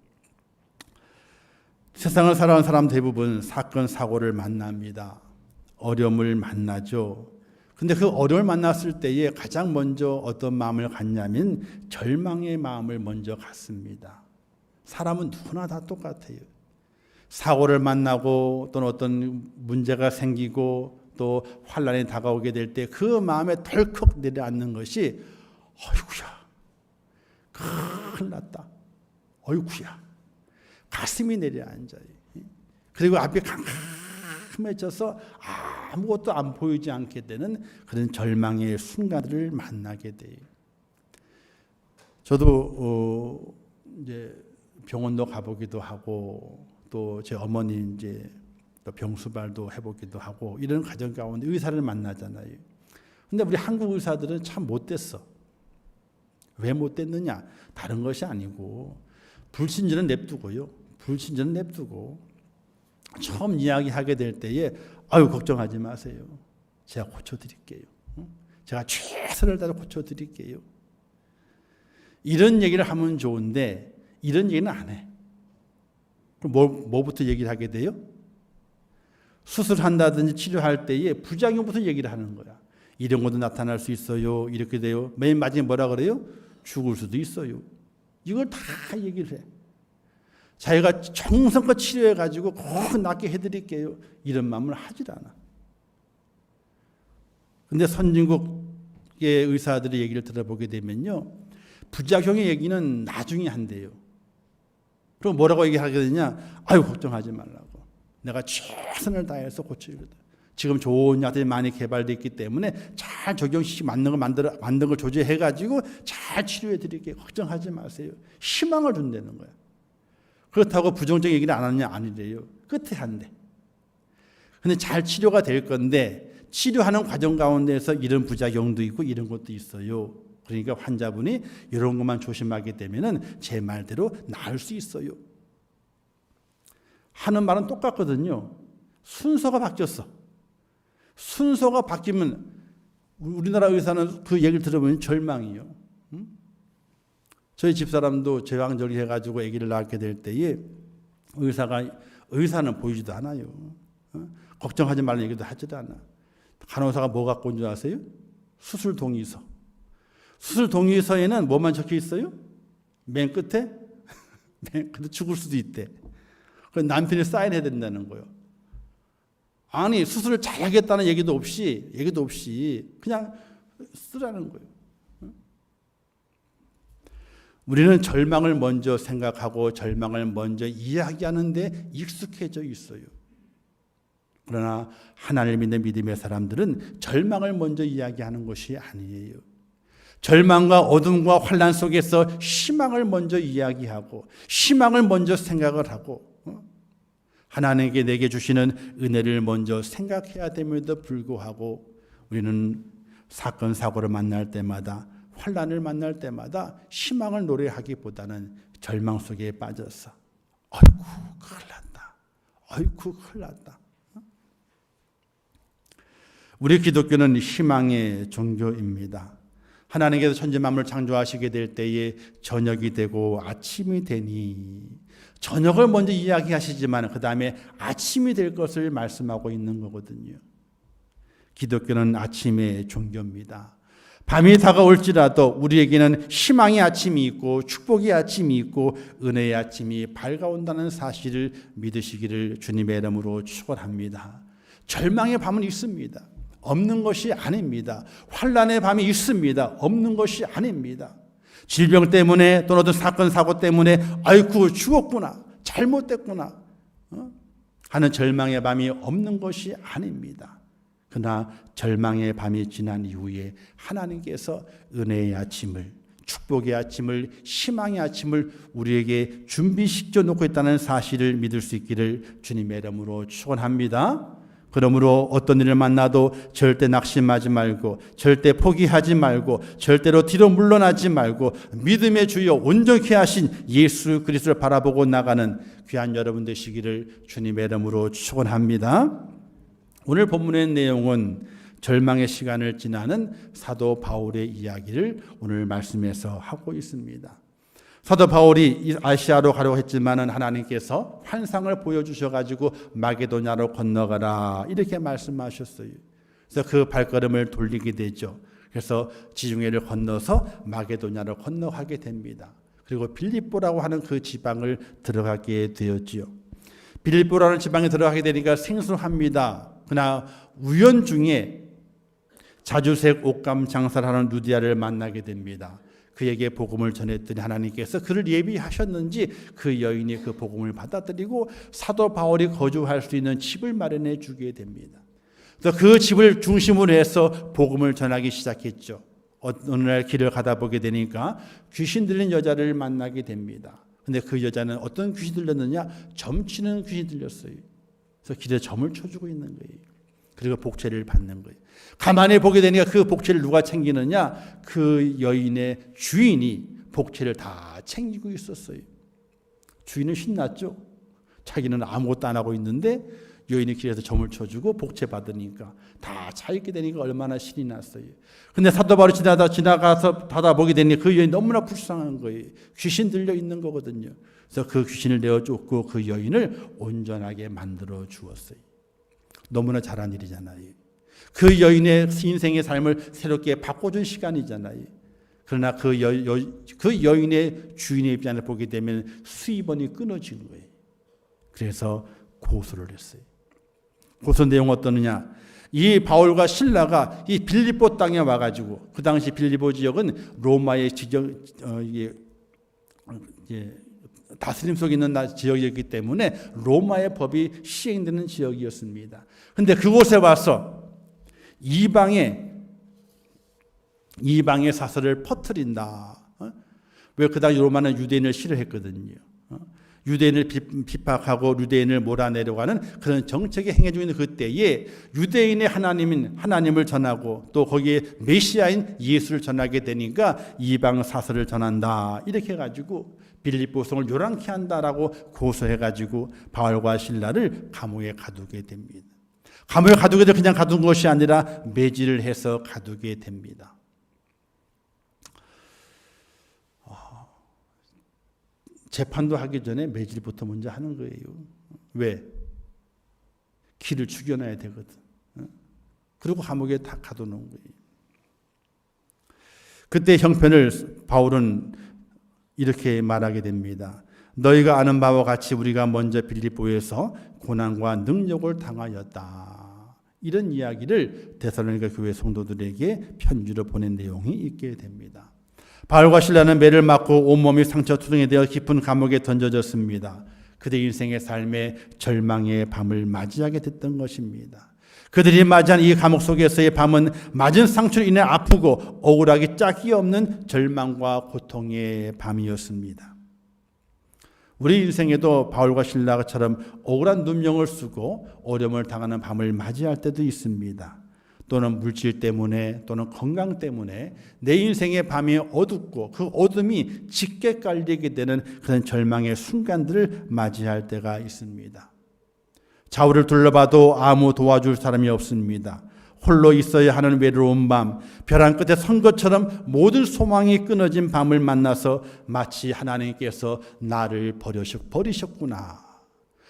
세상을 살아온 사람 대부분 사건 사고를 만납니다. 어려움을 만나죠. 근데 그 어려움을 만났을 때에 가장 먼저 어떤 마음을 갖냐면 절망의 마음을 먼저 갖습니다. 사람은 누구나 다 똑같아요. 사고를 만나고 또는 어떤 문제가 생기고 또 환난이 다가오게 될 때 그 마음에 덜컥 내려앉는 것이 어이구야, 큰일 났다, 어이구야, 가슴이 내려앉아요. 그리고 앞이 캄캄해져서 아무것도 안 보이지 않게 되는 그런 절망의 순간들을 만나게 돼요. 저도 이제 병원도 가보기도 하고 또 제 어머니 이제 또 병수발도 해보기도 하고 이런 과정 가운데 의사를 만나잖아요. 근데 우리 한국 의사들은 참 못됐어. 왜 못됐느냐? 다른 것이 아니고 불신자는 냅두고요. 불신자는 냅두고 처음 이야기하게 될 때에 아유 걱정하지 마세요. 제가 고쳐드릴게요. 제가 최선을 다해 고쳐드릴게요. 이런 얘기를 하면 좋은데 이런 얘기는 안 해. 그럼 뭐부터 얘기를 하게 돼요? 수술한다든지 치료할 때에 부작용부터 얘기를 하는 거야. 이런 것도 나타날 수 있어요. 이렇게 돼요. 맨 마지막에 뭐라 그래요? 죽을 수도 있어요. 이걸 다 얘기를 해. 자기가 정성껏 치료해가지고 꼭 낫게 해드릴게요. 이런 마음을 하질 않아. 근데 선진국 의사들의 얘기를 들어보게 되면요, 부작용의 얘기는 나중에 한대요. 그럼 뭐라고 얘기하게 되냐? 아유, 걱정하지 말라고. 내가 최선을 다해서 고치거든. 지금 좋은 약들이 많이 개발되어 있기 때문에 잘 적용시키고 맞는 걸 조제해가지고 잘 치료해 드릴게요. 걱정하지 마세요. 희망을 준다는 거야. 그렇다고 부정적 얘기를 안 하느냐? 아니래요. 끝에 한대. 근데 잘 치료가 될 건데 치료하는 과정 가운데서 이런 부작용도 있고 이런 것도 있어요. 그러니까 환자분이 이런 것만 조심하게 되면은 제 말대로 나을 수 있어요. 하는 말은 똑같거든요. 순서가 바뀌었어. 순서가 바뀌면 우리나라 의사는 그 얘기를 들어보면 절망이요. 저희 집사람도 제왕절개 해가지고 아기를 낳게 될 때에 의사는 보이지도 않아요. 걱정하지 말라는 얘기도 하지도 않아. 간호사가 뭐 갖고 온 줄 아세요? 수술 동의서. 수술 동의서에는 뭐만 적혀 있어요? 맨 끝에? 맨 끝에 죽을 수도 있대. 그래서 남편이 사인해야 된다는 거예요. 아니, 수술을 잘하겠다는 얘기도 없이 그냥 쓰라는 거예요. 우리는 절망을 먼저 생각하고 절망을 먼저 이야기하는데 익숙해져 있어요. 그러나 하나님을 믿는 믿음의 사람들은 절망을 먼저 이야기하는 것이 아니에요. 절망과 어둠과 환난 속에서 희망을 먼저 이야기하고 희망을 먼저 생각을 하고 하나님께 내게 주시는 은혜를 먼저 생각해야 됨에도 불구하고 우리는 사건 사고를 만날 때마다 환난을 만날 때마다 희망을 노래하기보다는 절망 속에 빠져서 아이고 큰일 났다. 아이고 큰일 났다. 우리 기독교는 희망의 종교입니다. 하나님께서 천지 만물을 창조하시게 될 때에 저녁이 되고 아침이 되니 저녁을 먼저 이야기하시지만 그 다음에 아침이 될 것을 말씀하고 있는 거거든요. 기독교는 아침의 종교입니다. 밤이 다가올지라도 우리에게는 희망의 아침이 있고 축복의 아침이 있고 은혜의 아침이 밝아온다는 사실을 믿으시기를 주님의 이름으로 축원합니다. 절망의 밤은 있습니다. 없는 것이 아닙니다. 환난의 밤이 있습니다. 없는 것이 아닙니다. 질병 때문에 또는 어떤 사건 사고 때문에 아이고 죽었구나, 잘못됐구나 하는 절망의 밤이 없는 것이 아닙니다. 그러나 절망의 밤이 지난 이후에 하나님께서 은혜의 아침을, 축복의 아침을, 희망의 아침을 우리에게 준비시켜 놓고 있다는 사실을 믿을 수 있기를 주님의 이름으로 축원합니다. 그러므로 어떤 일을 만나도 절대 낙심하지 말고 절대 포기하지 말고 절대로 뒤로 물러나지 말고 믿음의 주여 온전케 하신 예수 그리스도를 바라보고 나가는 귀한 여러분 되시기를 주님의 이름으로 축원합니다. 오늘 본문의 내용은 절망의 시간을 지나는 사도 바울의 이야기를 오늘 말씀에서 하고 있습니다. 사도 바울이 아시아로 가려고 했지만은 하나님께서 환상을 보여주셔가지고 마게도냐로 건너가라 이렇게 말씀하셨어요. 그래서 그 발걸음을 돌리게 되죠. 그래서 지중해를 건너서 마게도냐로 건너가게 됩니다. 그리고 빌립보라고 하는 그 지방을 들어가게 되었지요. 빌립보라는 지방에 들어가게 되니까 생소합니다. 그러나 우연 중에 자주색 옷감 장사를 하는 루디아를 만나게 됩니다. 그에게 복음을 전했더니 하나님께서 그를 예비하셨는지 그 여인이 그 복음을 받아들이고 사도 바울이 거주할 수 있는 집을 마련해 주게 됩니다. 그래서 그 집을 중심으로 해서 복음을 전하기 시작했죠. 어느 날 길을 가다 보게 되니까 귀신 들린 여자를 만나게 됩니다. 근데 그 여자는 어떤 귀신이 들렸느냐? 점치는 귀신이 들렸어요. 그래서 길에 점을 쳐주고 있는 거예요. 그리고 복채를 받는 거예요. 가만히 보게 되니까 그 복채를 누가 챙기느냐? 그 여인의 주인이 복채를 다 챙기고 있었어요. 주인은 신났죠. 자기는 아무것도 안 하고 있는데 여인이 길에서 점을 쳐주고 복채 받으니까 다 차있게 되니까 얼마나 신이 났어요. 근데 사도 바울이 지나가서 받아보게 되니 그 여인이 너무나 불쌍한 거예요. 귀신 들려 있는 거거든요. 그래서 그 귀신을 내어쫓고 그 여인을 온전하게 만들어 주었어요. 너무나 잘한 일이잖아요. 그 여인의 인생의 삶을 새롭게 바꿔준 시간이잖아요. 그러나 그 여인의 주인의 입장을 보게 되면 수입원이 끊어진 거예요. 그래서 고소를 했어요. 고소 내용은 어떠느냐? 이 바울과 실라가 이 빌립보 땅에 와가지고, 그 당시 빌립보 지역은 로마의 다스림 속에 있는 지역이었기 때문에 로마의 법이 시행되는 지역이었습니다. 그런데 그곳에 와서 이방의 사설을 퍼뜨린다. 왜 그 당시 로마는 유대인을 싫어했거든요. 유대인을 비박하고 유대인을 몰아내려고 하는 그런 정책에 행해지고 있는 그때에 유대인의 하나님을 전하고 또 거기에 메시아인 예수를 전하게 되니까 이방 사설을 전한다. 이렇게 해가지고 빌립보 성을 요란케 한다라고 고소해가지고 바울과 실라를 감옥에 가두게 됩니다. 감옥에 가두게 돼 그냥 가둔 것이 아니라 매질을 해서 가두게 됩니다. 재판도 하기 전에 매질부터 먼저 하는 거예요. 왜? 키를 죽여놔야 되거든. 그리고 감옥에 다 가둬놓은 거예요. 그때 형편을 바울은 이렇게 말하게 됩니다. 너희가 아는 바와 같이 우리가 먼저 빌립보에서 고난과 능력을 당하였다. 이런 이야기를 데살로니가 교회 성도들에게 편지로 보낸 내용이 있게 됩니다. 바울과 실라는 매를 맞고 온몸이 상처투성이 되어 깊은 감옥에 던져졌습니다. 그들 인생의 삶에 절망의 밤을 맞이하게 됐던 것입니다. 그들이 맞이한 이 감옥 속에서의 밤은 맞은 상처로 인해 아프고 억울하기 짝이 없는 절망과 고통의 밤이었습니다. 우리 인생에도 바울과 실라처럼 억울한 눈명을 쓰고 어려움을 당하는 밤을 맞이할 때도 있습니다. 또는 물질 때문에 또는 건강 때문에 내 인생의 밤이 어둡고 그 어둠이 짙게 깔리게 되는 그런 절망의 순간들을 맞이할 때가 있습니다. 좌우를 둘러봐도 아무 도와줄 사람이 없습니다. 홀로 있어야 하는 외로운 밤, 벼랑 끝에 선 것처럼 모든 소망이 끊어진 밤을 만나서 마치 하나님께서 나를 버리셨구나.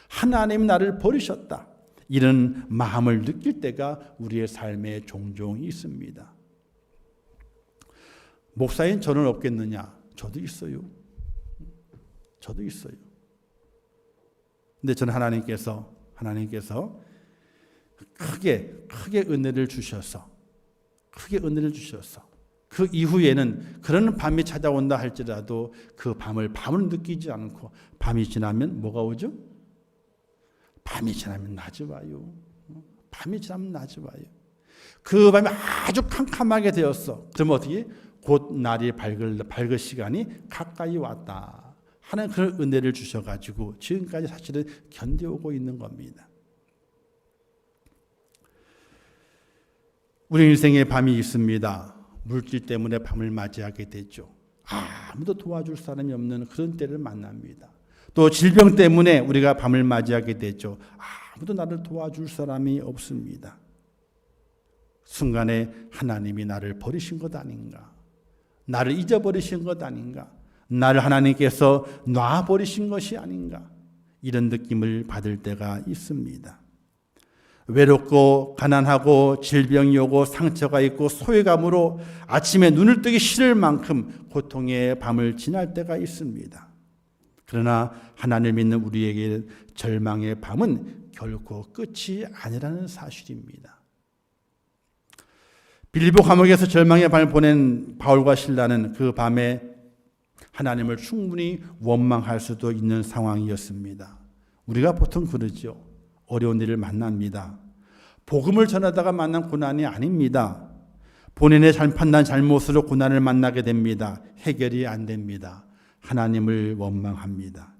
하나님이 나를 버리셨다. 이런 마음을 느낄 때가 우리의 삶에 종종 있습니다. 목사인 저는 없겠느냐? 저도 있어요. 저도 있어요. 근데 저는 하나님께서 크게 은혜를 주셔서 그 이후에는 그런 밤이 찾아온다 할지라도 그 밤을 느끼지 않고 밤이 지나면 뭐가 오죠? 밤이 지나면 낮이 와요. 그 밤이 아주 캄캄하게 되었어. 그러면 어떻게? 곧 날이 밝을 시간이 가까이 왔다 하는 그런 은혜를 주셔가지고 지금까지 사실은 견뎌오고 있는 겁니다. 우리 인생에 밤이 있습니다. 물질 때문에 밤을 맞이하게 되죠. 아무도 도와줄 사람이 없는 그런 때를 만납니다. 또 질병 때문에 우리가 밤을 맞이하게 되죠. 아무도 나를 도와줄 사람이 없습니다. 순간에 하나님이 나를 버리신 것 아닌가? 나를 잊어버리신 것 아닌가? 나를 하나님께서 놔버리신 것이 아닌가? 이런 느낌을 받을 때가 있습니다. 외롭고 가난하고 질병이 오고 상처가 있고 소외감으로 아침에 눈을 뜨기 싫을 만큼 고통의 밤을 지날 때가 있습니다. 그러나 하나님을 믿는 우리에게 절망의 밤은 결코 끝이 아니라는 사실입니다. 빌립보 감옥에서 절망의 밤을 보낸 바울과 실라는 그 밤에 하나님을 충분히 원망할 수도 있는 상황이었습니다. 우리가 보통 그러죠. 어려운 일을 만납니다. 복음을 전하다가 만난 고난이 아닙니다. 본인의 판단 잘못으로 고난을 만나게 됩니다. 해결이 안 됩니다. 하나님을 원망합니다.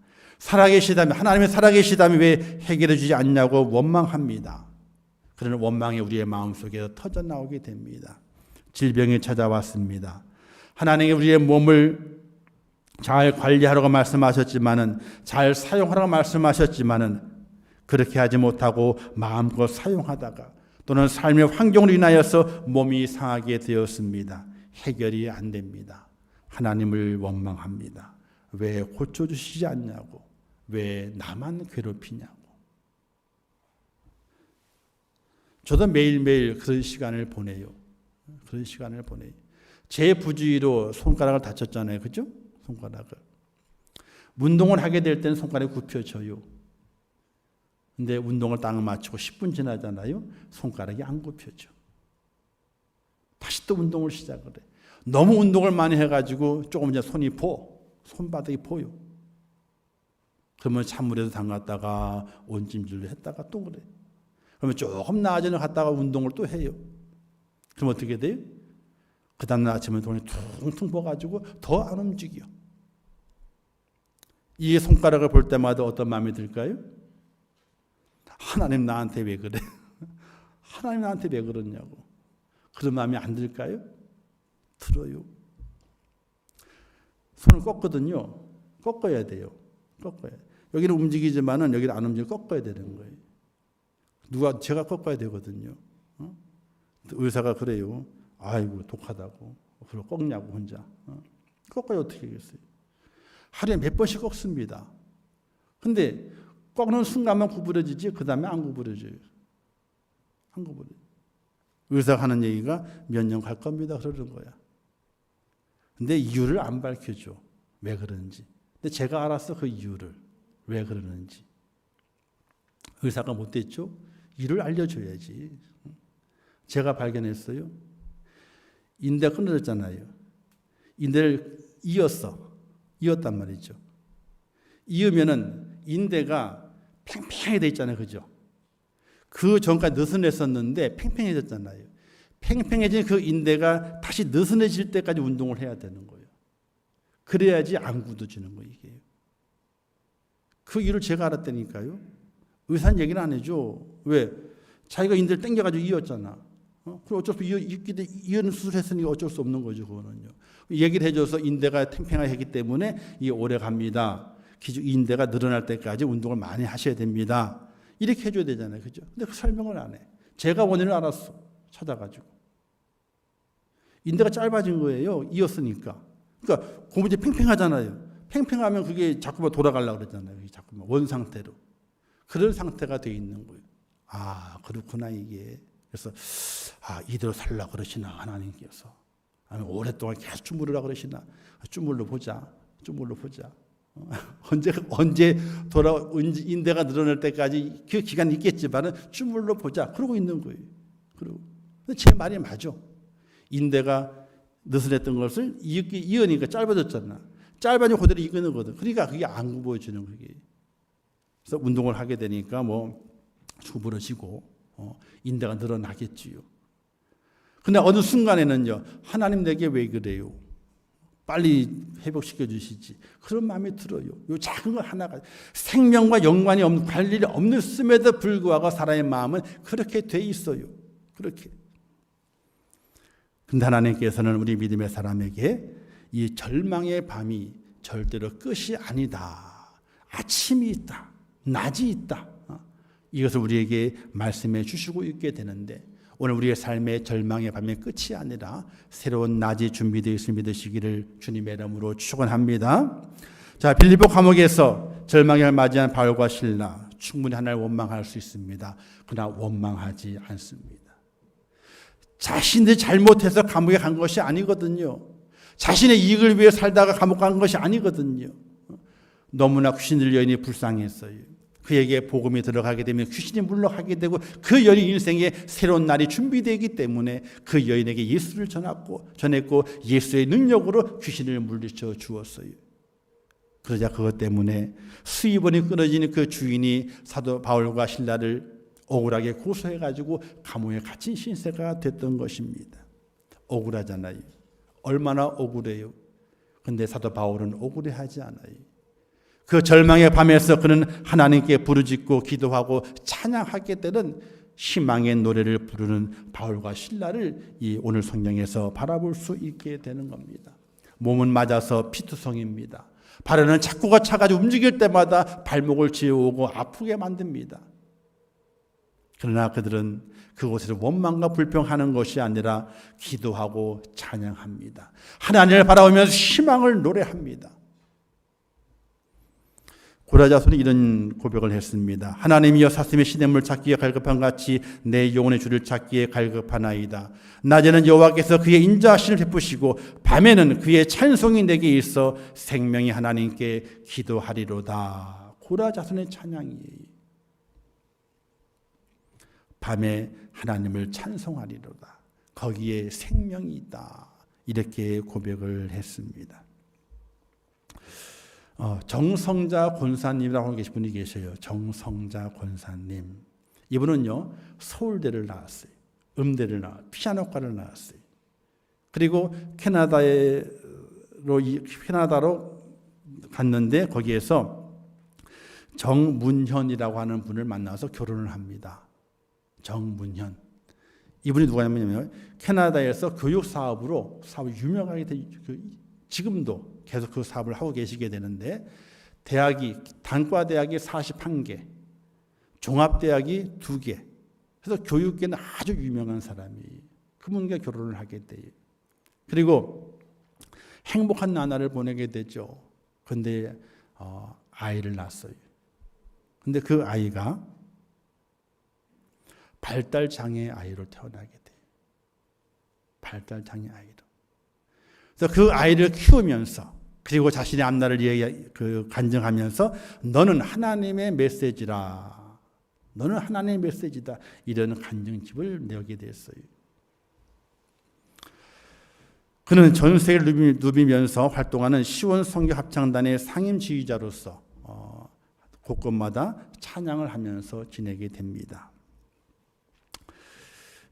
하나님이 살아계시다면 왜 해결해 주지 않냐고 원망합니다. 그런 원망이 우리의 마음속에서 터져나오게 됩니다. 질병이 찾아왔습니다. 하나님이 우리의 몸을 잘 관리하라고 말씀하셨지만은, 잘 사용하라고 말씀하셨지만은 그렇게 하지 못하고 마음껏 사용하다가 또는 삶의 환경으로 인하여서 몸이 상하게 되었습니다. 해결이 안 됩니다. 하나님을 원망합니다. 왜 고쳐주시지 않냐고, 왜 나만 괴롭히냐고. 저도 매일매일 그런 시간을 보내요. 제 부주의로 손가락을 다쳤잖아요. 그죠? 손가락을. 운동을 하게 될 때는 손가락이 굽혀져요. 근데 운동을 딱 마치고 10분 지나잖아요. 손가락이 안 굽혀져. 다시 또 운동을 시작을 해. 너무 운동을 많이 해가지고 조금 이제 손이 손바닥이 보여. 그러면 찬물에도 담갔다가 온찜질로 했다가 또 그래. 그러면 조금 나아지는 갔다가 운동을 또 해요. 그럼 어떻게 돼요? 그 다음날 아침에 돈이 퉁퉁 부어가지고 더 안 움직여. 이 손가락을 볼 때마다 어떤 마음이 들까요? 하나님 나한테 왜 그래? 하나님 나한테 왜 그러냐고. 그런 마음이 안 들까요? 들어요. 손을 꺾거든요. 꺾어야 돼요. 꺾어야. 여기는 움직이지만은 여기는 안 움직이고 꺾어야 되는 거예요. 제가 꺾어야 되거든요. 의사가 그래요. 아이고 독하다고. 그걸 꺾냐고 혼자. 꺾어야 어떻게 하겠어요? 하루에 몇 번씩 꺾습니다. 근데 꺾는 순간만 구부러지지 그 다음에 안 구부러져요. 안 구부러져요. 의사가 하는 얘기가 몇 년 갈 겁니다. 그러는 거야. 근데 이유를 안 밝혀줘. 왜 그런지. 근데 제가 알았어. 그 이유를. 왜 그러는지. 의사가 못됐죠? 이유를 알려줘야지. 제가 발견했어요. 인대가 끊어졌잖아요. 인대를 이었단 말이죠. 이으면은 인대가 팽팽하게 돼 있잖아요. 그죠? 그 전까지 느슨했었는데 팽팽해졌잖아요. 팽팽해진 그 인대가 다시 느슨해질 때까지 운동을 해야 되는 거예요. 그래야지 안 굳어지는 거예요. 이게. 그 이유를 제가 알았다니까요. 의사는 얘기는 안 해줘. 왜? 자기가 인대를 당겨가지고 이었잖아. 그럼 어쩔 수 이은 수술했으니까 어쩔 수 없는 거죠. 그거는요. 얘기를 해줘서 인대가 팽팽하게 했기 때문에 이게 오래 갑니다. 인대가 늘어날 때까지 운동을 많이 하셔야 됩니다. 이렇게 해줘야 되잖아요. 그죠? 근데 그 설명을 안 해. 제가 원인을 알았어. 찾아가지고. 인대가 짧아진 거예요. 이었으니까. 그러니까 고무줄 팽팽하잖아요. 팽팽하면 그게 자꾸만 돌아가려고 그러잖아요. 자꾸만 원 상태로. 그런 상태가 돼 있는 거예요. 아, 그렇구나 이게. 그래서 이대로 살려고 그러시나 하나님께서. 아니면 오랫동안 계속 주무르라고 그러시나. 주물러 보자. 언제 인대가 늘어날 때까지 그 기간이 있겠지만은 주물러 보자. 그러고 있는 거예요. 그리고 제 말이 맞아. 인대가 느슨했던 것을 이으니까 짧아졌잖아. 짧아지고 그대로 이끄는 거든. 그러니까 그게 안 굽어지는 그게. 그래서 운동을 하게 되니까 구부러지고 인대가 늘어나겠지요. 근데 어느 순간에는요. 하나님 내게 왜 그래요? 빨리 회복시켜 주시지. 그런 마음이 들어요. 요 작은 거 하나가 생명과 연관이 없는 관리를 없음에도 불구하고 사람의 마음은 그렇게 돼 있어요. 그렇게. 근데 하나님께서는 우리 믿음의 사람에게 이 절망의 밤이 절대로 끝이 아니다. 아침이 있다. 낮이 있다. 이것을 우리에게 말씀해 주시고 있게 되는데 오늘 우리의 삶의 절망의 밤의 끝이 아니라 새로운 낮이 준비되어 있을 믿으시기를 주님의 이름으로 축원합니다. 자, 빌립보 감옥에서 절망을 맞이한 바울과 실라 충분히 하나님을 원망할 수 있습니다. 그러나 원망하지 않습니다. 자신들이 잘못해서 감옥에 간 것이 아니거든요. 자신의 이익을 위해 살다가 감옥 간 것이 아니거든요. 너무나 귀신들 여인이 불쌍했어요. 그에게 복음이 들어가게 되면 귀신이 물러가게 되고 그 여인 인생에 새로운 날이 준비되기 때문에 그 여인에게 예수를 전했고 예수의 능력으로 귀신을 물리쳐 주었어요. 그러자 그것 때문에 수입원이 끊어진 그 주인이 사도 바울과 실라를 억울하게 고소해가지고 감옥에 갇힌 신세가 됐던 것입니다. 억울하잖아요. 얼마나 억울해요. 근데 사도 바울은 억울해하지 않아요. 그 절망의 밤에서 그는 하나님께 부르짖고 기도하고 찬양하게 되는 희망의 노래를 부르는 바울과 실라를 이 오늘 성경에서 바라볼 수 있게 되는 겁니다. 몸은 맞아서 피투성입니다. 발에는 자꾸가 차가지고 움직일 때마다 발목을 쥐어오고 아프게 만듭니다. 그러나 그들은 그곳에서 원망과 불평하는 것이 아니라 기도하고 찬양합니다. 하나님을 바라보면서 희망을 노래합니다. 고라자손이 이런 고백을 했습니다. 하나님이여 사슴의 시냇물 찾기에 갈급한 같이 내 영혼의 주를 찾기에 갈급하나이다. 낮에는 여호와께서 그의 인자하심을 베푸시고 밤에는 그의 찬송이 내게 있어 생명이 하나님께 기도하리로다. 고라자손의 찬양이에요. 밤에 하나님을 찬송하리로다. 거기에 생명이 있다. 이렇게 고백을 했습니다. 정성자 권사님이라고 하는 분이 계셔요. 정성자 권사님. 이분은요, 서울대를 나왔어요. 음대를 나왔어요. 피아노과를 나왔어요. 그리고 캐나다로 갔는데 거기에서 정문현이라고 하는 분을 만나서 결혼을 합니다. 정문현. 이분이 누구냐면요, 캐나다에서 교육 사업으로 유명하게 지금도 계속 그 사업을 하고 계시게 되는데, 단과대학이 41개, 종합대학이 2개, 그래서 교육계는 아주 유명한 사람이 그분과 결혼을 하게 돼요. 그리고 행복한 나날을 보내게 되죠. 그런데 아이를 낳았어요. 근데 그 아이가 발달장애 아이로 태어나게 돼요. 발달장애 아이로. 그래서 그 아이를 키우면서, 그리고 자신의 앞날을 간증하면서 너는 하나님의 메시지라, 너는 하나님의 메시지다, 이런 간증집을 내게 됐어요. 그는 전 세계를 누비면서 활동하는 시원 선교 합창단의 상임 지휘자로서 곳곳마다 찬양을 하면서 지내게 됩니다.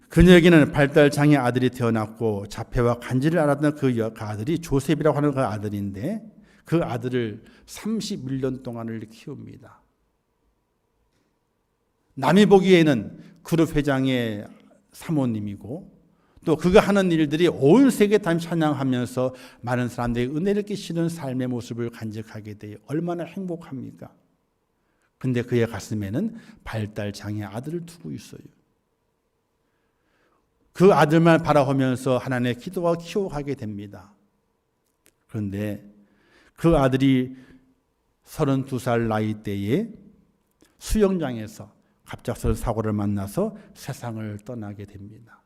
그녀에게는 발달장애 아들이 태어났고 자폐와 간질을 앓았던 그 아들이 조셉이라고 하는 그 아들인데, 그 아들을 31년 동안을 키웁니다. 남이 보기에는 그룹 회장의 사모님이고, 또 그가 하는 일들이 온 세계 다 찬양하면서 많은 사람들에게 은혜를 끼치는 삶의 모습을 간직하게 돼요. 얼마나 행복합니까? 근데 그의 가슴에는 발달장애 아들을 두고 있어요. 그 아들만 바라보면서 하나님의 기도가 키워가게 됩니다. 그런데 그 아들이 32살 나이 때에 수영장에서 갑작스러운 사고를 만나서 세상을 떠나게 됩니다.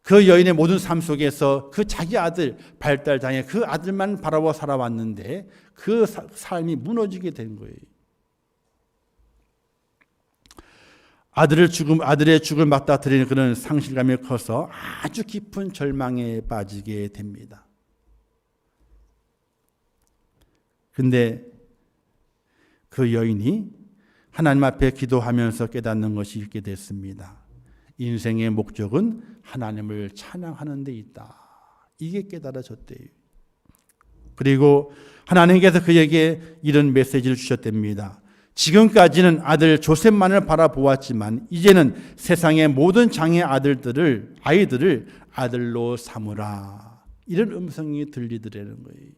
그 여인의 모든 삶 속에서 그 자기 아들, 발달장애 그 아들만 바라보고 살아왔는데 그 삶이 무너지게 된 거예요. 아들의 죽음을 맞닥뜨리는 그런 상실감이 커서 아주 깊은 절망에 빠지게 됩니다. 그런데 그 여인이 하나님 앞에 기도하면서 깨닫는 것이 있게 됐습니다. 인생의 목적은 하나님을 찬양하는 데 있다. 이게 깨달아졌대요. 그리고 하나님께서 그에게 이런 메시지를 주셨답니다. 지금까지는 아들 조셉만을 바라보았지만 이제는 세상의 모든 장애 아이들을 아들로 삼으라. 이런 음성이 들리더라는 거예요.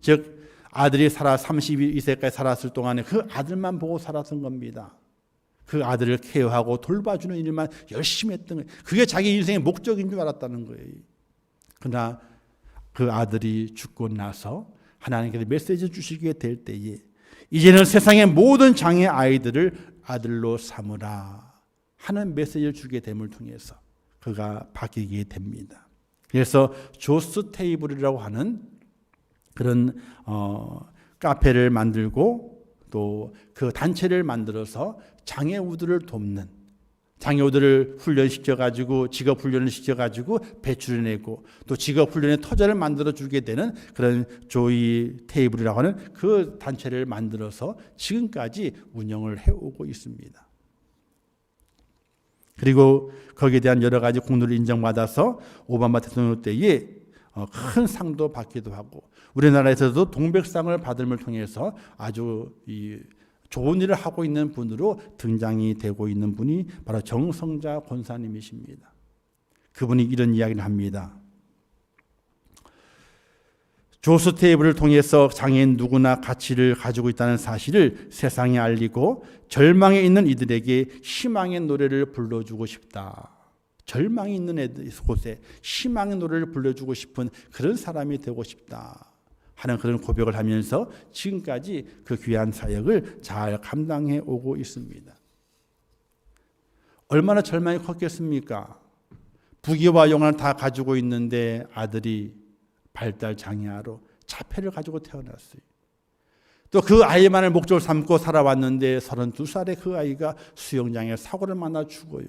즉 아들이 32세까지 살았을 동안에 그 아들만 보고 살았던 겁니다. 그 아들을 케어하고 돌봐주는 일만 열심히 했던 거예요. 그게 자기 인생의 목적인 줄 알았다는 거예요. 그러나 그 아들이 죽고 나서 하나님께서 메시지를 주시게 될 때에 이제는 세상의 모든 장애 아이들을 아들로 삼으라 하는 메시지를 주게 됨을 통해서 그가 바뀌게 됩니다. 그래서 조스 테이블이라고 하는 그런 카페를 만들고 또 그 단체를 만들어서 장애우들을 돕는, 장애우들을 훈련시켜가지고 직업 훈련을 시켜가지고 배출해내고 또 직업 훈련의 터전을 만들어주게 되는 그런 조이 테이블이라고 하는 그 단체를 만들어서 지금까지 운영을 해오고 있습니다. 그리고 거기에 대한 여러 가지 공로를 인정받아서 오바마 대통령 때에 큰 상도 받기도 하고 우리나라에서도 동백상을 받음을 통해서 아주 좋은 일을 하고 있는 분으로 등장이 되고 있는 분이 바로 정성자 권사님이십니다. 그분이 이런 이야기를 합니다. 조스 테이블을 통해서 장애인 누구나 가치를 가지고 있다는 사실을 세상에 알리고 절망에 있는 이들에게 희망의 노래를 불러주고 싶다. 절망이 있는 곳에 희망의 노래를 불러주고 싶은 그런 사람이 되고 싶다 하는 그런 고백을 하면서 지금까지 그 귀한 사역을 잘 감당해 오고 있습니다. 얼마나 절망이 컸겠습니까? 부귀와 영화를 다 가지고 있는데 아들이 발달 장애아로 자폐를 가지고 태어났어요. 또 그 아이만을 목적으로 삼고 살아왔는데 32살의 그 아이가 수영장에 사고를 만나 죽어요.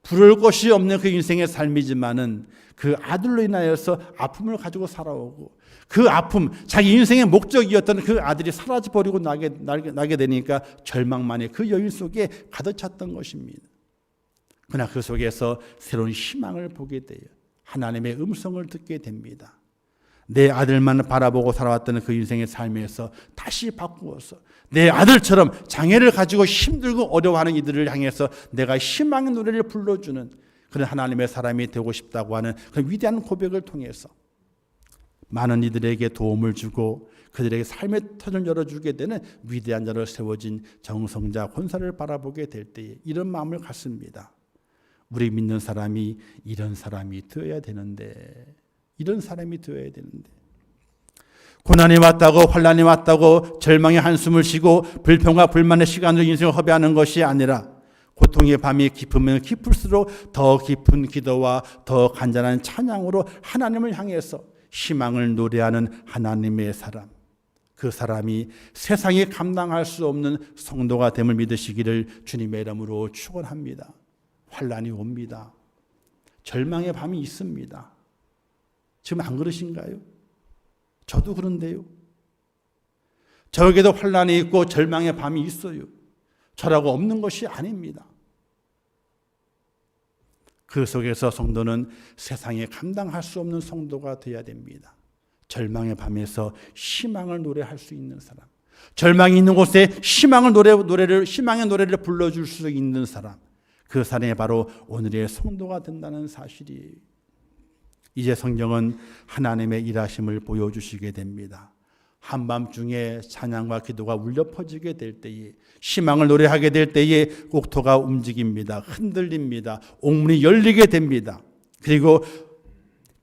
부러울 것이 없는 그 인생의 삶이지만은 그 아들로 인하여서 아픔을 가지고 살아오고 그 아픔, 자기 인생의 목적이었던 그 아들이 사라져버리고 나게 되니까 절망만의 그 여인 속에 가득 찼던 것입니다. 그러나 그 속에서 새로운 희망을 보게 돼요. 하나님의 음성을 듣게 됩니다. 내 아들만 바라보고 살아왔던 그 인생의 삶에서 다시 바꾸어서 내 아들처럼 장애를 가지고 힘들고 어려워하는 이들을 향해서 내가 희망의 노래를 불러주는 그런 하나님의 사람이 되고 싶다고 하는 그 위대한 고백을 통해서 많은 이들에게 도움을 주고 그들에게 삶의 터전을 열어주게 되는 위대한 자로 세워진 정성자 권사를 바라보게 될 때에 이런 마음을 갖습니다. 우리 믿는 사람이 이런 사람이 되어야 되는데, 이런 사람이 되어야 되는데, 고난이 왔다고 환난이 왔다고 절망의 한숨을 쉬고 불평과 불만의 시간으로 인생을 허비하는 것이 아니라 고통의 밤이 깊으면 깊을수록 더 깊은 기도와 더 간절한 찬양으로 하나님을 향해서 희망을 노래하는 하나님의 사람, 그 사람이 세상에 감당할 수 없는 성도가 됨을 믿으시기를 주님의 이름으로 축원합니다. 환난이 옵니다. 절망의 밤이 있습니다. 지금 안 그러신가요? 저도 그런데요. 저에게도 환난이 있고 절망의 밤이 있어요. 저라고 없는 것이 아닙니다. 그 속에서 성도는 세상에 감당할 수 없는 성도가 되어야 됩니다. 절망의 밤에서 희망을 노래할 수 있는 사람, 절망이 있는 곳에 희망의 노래를 불러줄 수 있는 사람, 그 사람이 바로 오늘의 성도가 된다는 사실이에요. 이제 성경은 하나님의 일하심을 보여주시게 됩니다. 한밤중에 찬양과 기도가 울려 퍼지게 될 때에, 희망을 노래하게 될 때에 옥토가 움직입니다. 흔들립니다. 옥문이 열리게 됩니다. 그리고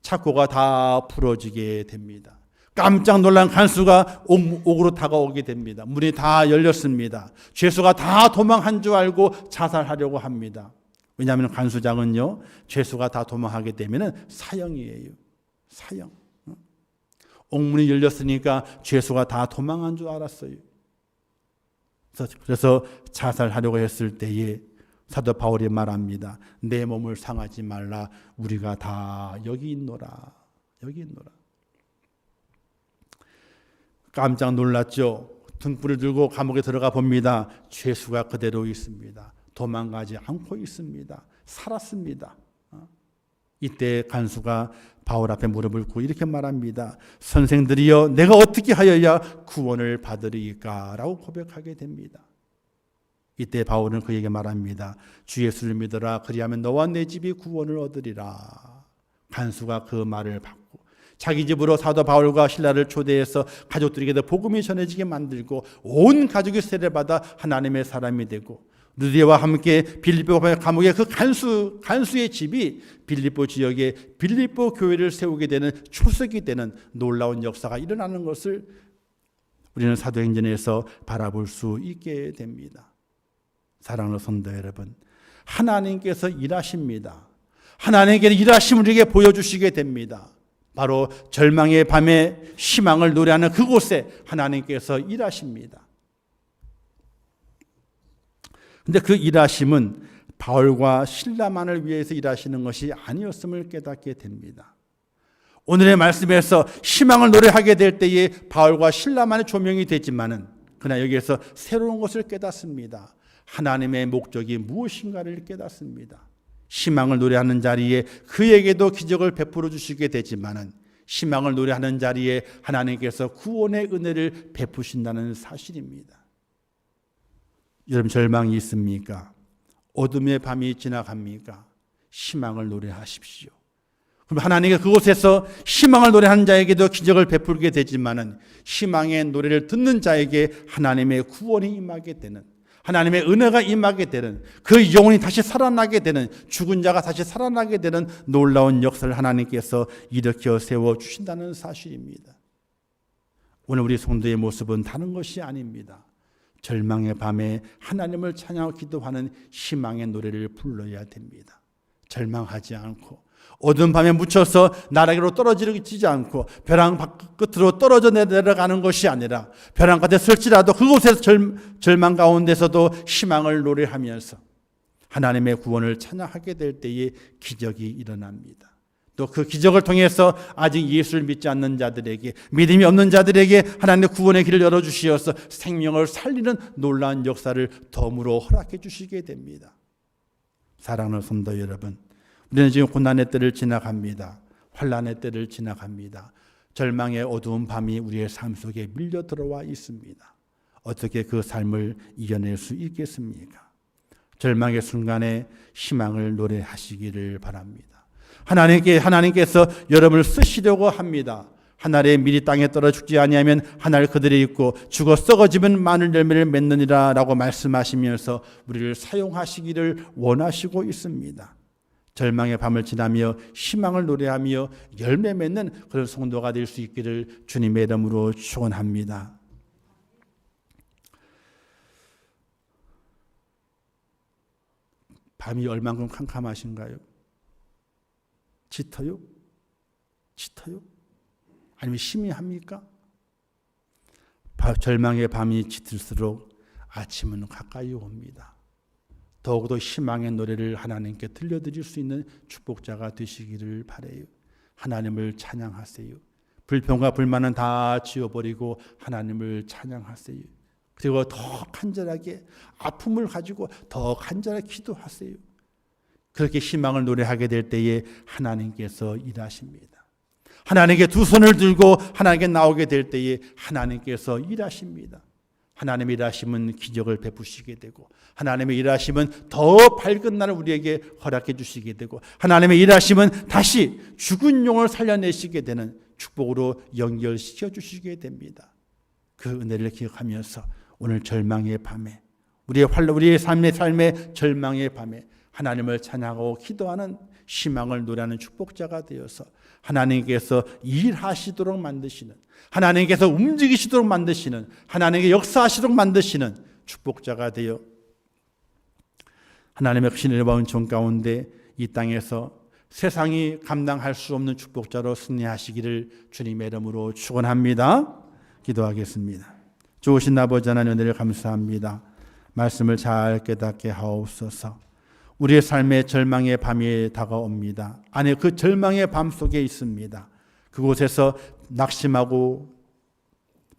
착고가 다 풀어지게 됩니다. 깜짝 놀란 간수가 옥으로 다가오게 됩니다. 문이 다 열렸습니다. 죄수가 다 도망한 줄 알고 자살하려고 합니다. 왜냐하면 간수장은요, 죄수가 다 도망하게 되면 사형이에요. 사형. 옥문이 열렸으니까 죄수가 다 도망한 줄 알았어요. 그래서 자살하려고 했을 때에 사도 바울이 말합니다. 내 몸을 상하지 말라. 우리가 다 여기 있노라. 여기 있노라. 깜짝 놀랐죠. 등불을 들고 감옥에 들어가 봅니다. 죄수가 그대로 있습니다. 도망가지 않고 있습니다. 살았습니다. 이때 간수가 바울 앞에 무릎을 꿇고 이렇게 말합니다. 선생들이여, 내가 어떻게 하여야 구원을 받으리까? 라고 고백하게 됩니다. 이때 바울은 그에게 말합니다. 주 예수를 믿어라. 그리하면 너와 내 집이 구원을 얻으리라. 간수가 그 말을 받고 자기 집으로 사도 바울과 신라를 초대해서 가족들에게도 복음이 전해지게 만들고 온 가족이 세례받아 하나님의 사람이 되고, 루디아와 함께 빌립보 감옥의 그 간수의 집이 빌립보 지역에 빌립보 교회를 세우게 되는 초석이 되는 놀라운 역사가 일어나는 것을 우리는 사도행전에서 바라볼 수 있게 됩니다. 사랑하는 성도 여러분, 하나님께서 일하십니다. 하나님께서 일하심을 우리에게 보여주시게 됩니다. 바로 절망의 밤에 희망을 노래하는 그곳에 하나님께서 일하십니다. 근데 그 일하심은 바울과 실라만을 위해서 일하시는 것이 아니었음을 깨닫게 됩니다. 오늘의 말씀에서 희망을 노래하게 될 때에 바울과 실라만의 조명이 되지만은, 그러나 여기에서 새로운 것을 깨닫습니다. 하나님의 목적이 무엇인가를 깨닫습니다. 희망을 노래하는 자리에 그에게도 기적을 베풀어 주시게 되지만은, 희망을 노래하는 자리에 하나님께서 구원의 은혜를 베푸신다는 사실입니다. 여러분, 절망이 있습니까? 어둠의 밤이 지나갑니까? 희망을 노래하십시오. 그럼 하나님께 그곳에서 희망을 노래하는 자에게도 기적을 베풀게 되지만은, 희망의 노래를 듣는 자에게 하나님의 구원이 임하게 되는, 하나님의 은혜가 임하게 되는, 그 영혼이 다시 살아나게 되는, 죽은 자가 다시 살아나게 되는 놀라운 역사를 하나님께서 일으켜 세워 주신다는 사실입니다. 오늘 우리 성도의 모습은 다른 것이 아닙니다. 절망의 밤에 하나님을 찬양하고 기도하는 희망의 노래를 불러야 됩니다. 절망하지 않고 어두운 밤에 묻혀서 나락으로 떨어지지 않고 벼랑 끝으로 떨어져 내려가는 것이 아니라 벼랑 끝에 설지라도 그곳에서 절망 가운데서도 희망을 노래하면서 하나님의 구원을 찬양하게 될 때에 기적이 일어납니다. 또 그 기적을 통해서 아직 예수를 믿지 않는 자들에게, 믿음이 없는 자들에게 하나님의 구원의 길을 열어주시어서 생명을 살리는 놀라운 역사를 덤으로 허락해 주시게 됩니다. 사랑하는 성도 여러분, 우리는 지금 고난의 때를 지나갑니다. 환난의 때를 지나갑니다. 절망의 어두운 밤이 우리의 삶 속에 밀려 들어와 있습니다. 어떻게 그 삶을 이겨낼 수 있겠습니까? 절망의 순간에 희망을 노래하시기를 바랍니다. 하나님께서 여러분을 쓰시려고 합니다. 한 알의 밀이 땅에 떨어 죽지 아니하면 한 알 그들이 있고 죽어 썩어지면 많은 열매를 맺느니라 라고 말씀하시면서 우리를 사용하시기를 원하시고 있습니다. 절망의 밤을 지나며 희망을 노래하며 열매 맺는 그런 성도가 될 수 있기를 주님의 이름으로 축원합니다. 밤이 얼만큼 캄캄하신가요? 짙어요? 짙어요? 아니면 희미합니까? 절망의 밤이 짙을수록 아침은 가까이 옵니다. 더욱더 희망의 노래를 하나님께 들려드릴 수 있는 축복자가 되시기를 바라요. 하나님을 찬양하세요. 불평과 불만은 다 지워버리고 하나님을 찬양하세요. 그리고 더 간절하게 아픔을 가지고 더 간절하게 기도하세요. 그렇게 희망을 노래하게 될 때에 하나님께서 일하십니다. 하나님께 두 손을 들고 하나님께 나오게 될 때에 하나님께서 일하십니다. 하나님의 일하심은 기적을 베푸시게 되고 하나님의 일하심은 더 밝은 날을 우리에게 허락해 주시게 되고 하나님의 일하심은 다시 죽은 영을 살려내시게 되는 축복으로 연결시켜 주시게 됩니다. 그 은혜를 기억하면서 오늘 절망의 밤에 우리의 삶의 절망의 밤에 하나님을 찬양하고 기도하는 희망을 노래하는 축복자가 되어서 하나님께서 일하시도록 만드시는, 하나님께서 움직이시도록 만드시는, 하나님께 역사하시도록 만드시는 축복자가 되어 하나님의 크신 은혜와 은총 가운데 이 땅에서 세상이 감당할 수 없는 축복자로 승리하시기를 주님의 이름으로 축원합니다. 기도하겠습니다. 좋으신 아버지 하나님 은혜를 감사합니다. 말씀을 잘 깨닫게 하옵소서. 우리의 삶의 절망의 밤이 다가옵니다. 안에 그 절망의 밤 속에 있습니다. 그곳에서 낙심하고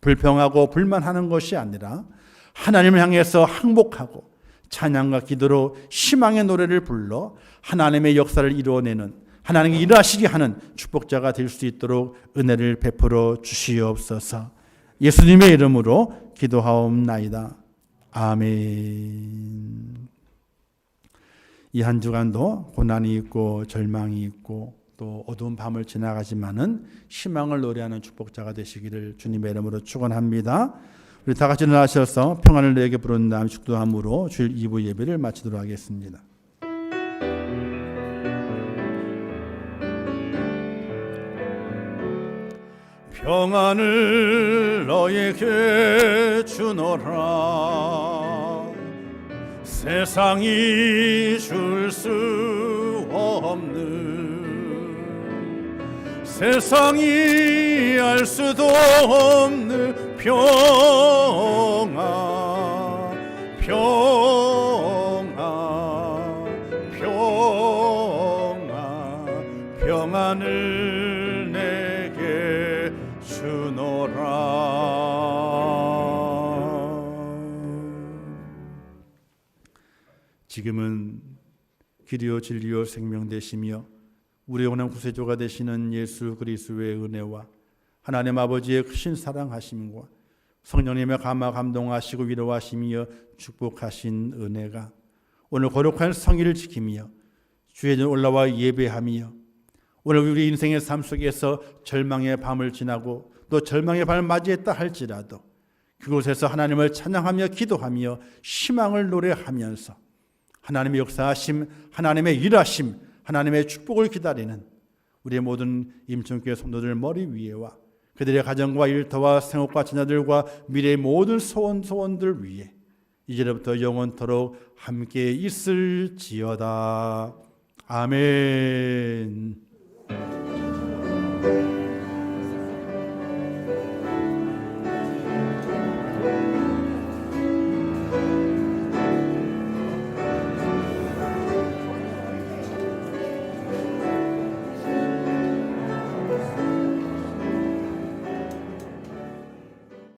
불평하고 불만하는 것이 아니라 하나님을 향해서 항복하고 찬양과 기도로 희망의 노래를 불러 하나님의 역사를 이루어내는, 하나님이 일하시게 하는 축복자가 될 수 있도록 은혜를 베풀어 주시옵소서. 예수님의 이름으로 기도하옵나이다. 아멘. 이 한 주간도 고난이 있고 절망이 있고 또 어두운 밤을 지나가지만은 희망을 노래하는 축복자가 되시기를 주님의 이름으로 축원합니다. 우리 다 같이 일어나셔서 평안을 너에게 부른 다음 축도함으로 주일 2부 예배를 마치도록 하겠습니다. 평안을 너에게 주노라. 세상이 줄 수 없는, 세상이 알 수도 없는 평안, 평안을 내게 주노라. 지금은 길이요 진리요 생명 되시며 우리 영원한 구세주가 되시는 예수 그리스도의 은혜와 하나님 아버지의 크신 사랑하심과 성령님의 감화 감동하시고 위로하시며 축복하신 은혜가 오늘 거룩한 성일을 지키며 주의 전 올라와 예배하며 오늘 우리 인생의 삶 속에서 절망의 밤을 지나고 또 절망의 밤을 맞이했다 할지라도 그곳에서 하나님을 찬양하며 기도하며 희망을 노래하면서 하나님의 역사하심, 하나님의 일하심, 하나님의 축복을 기다리는 우리의 모든 임천교회 성도들 머리 위에와 그들의 가정과 일터와 생업과 자녀들과 미래의 모든 소원들 위에 이제부터 영원토록 함께 있을지어다. 아멘.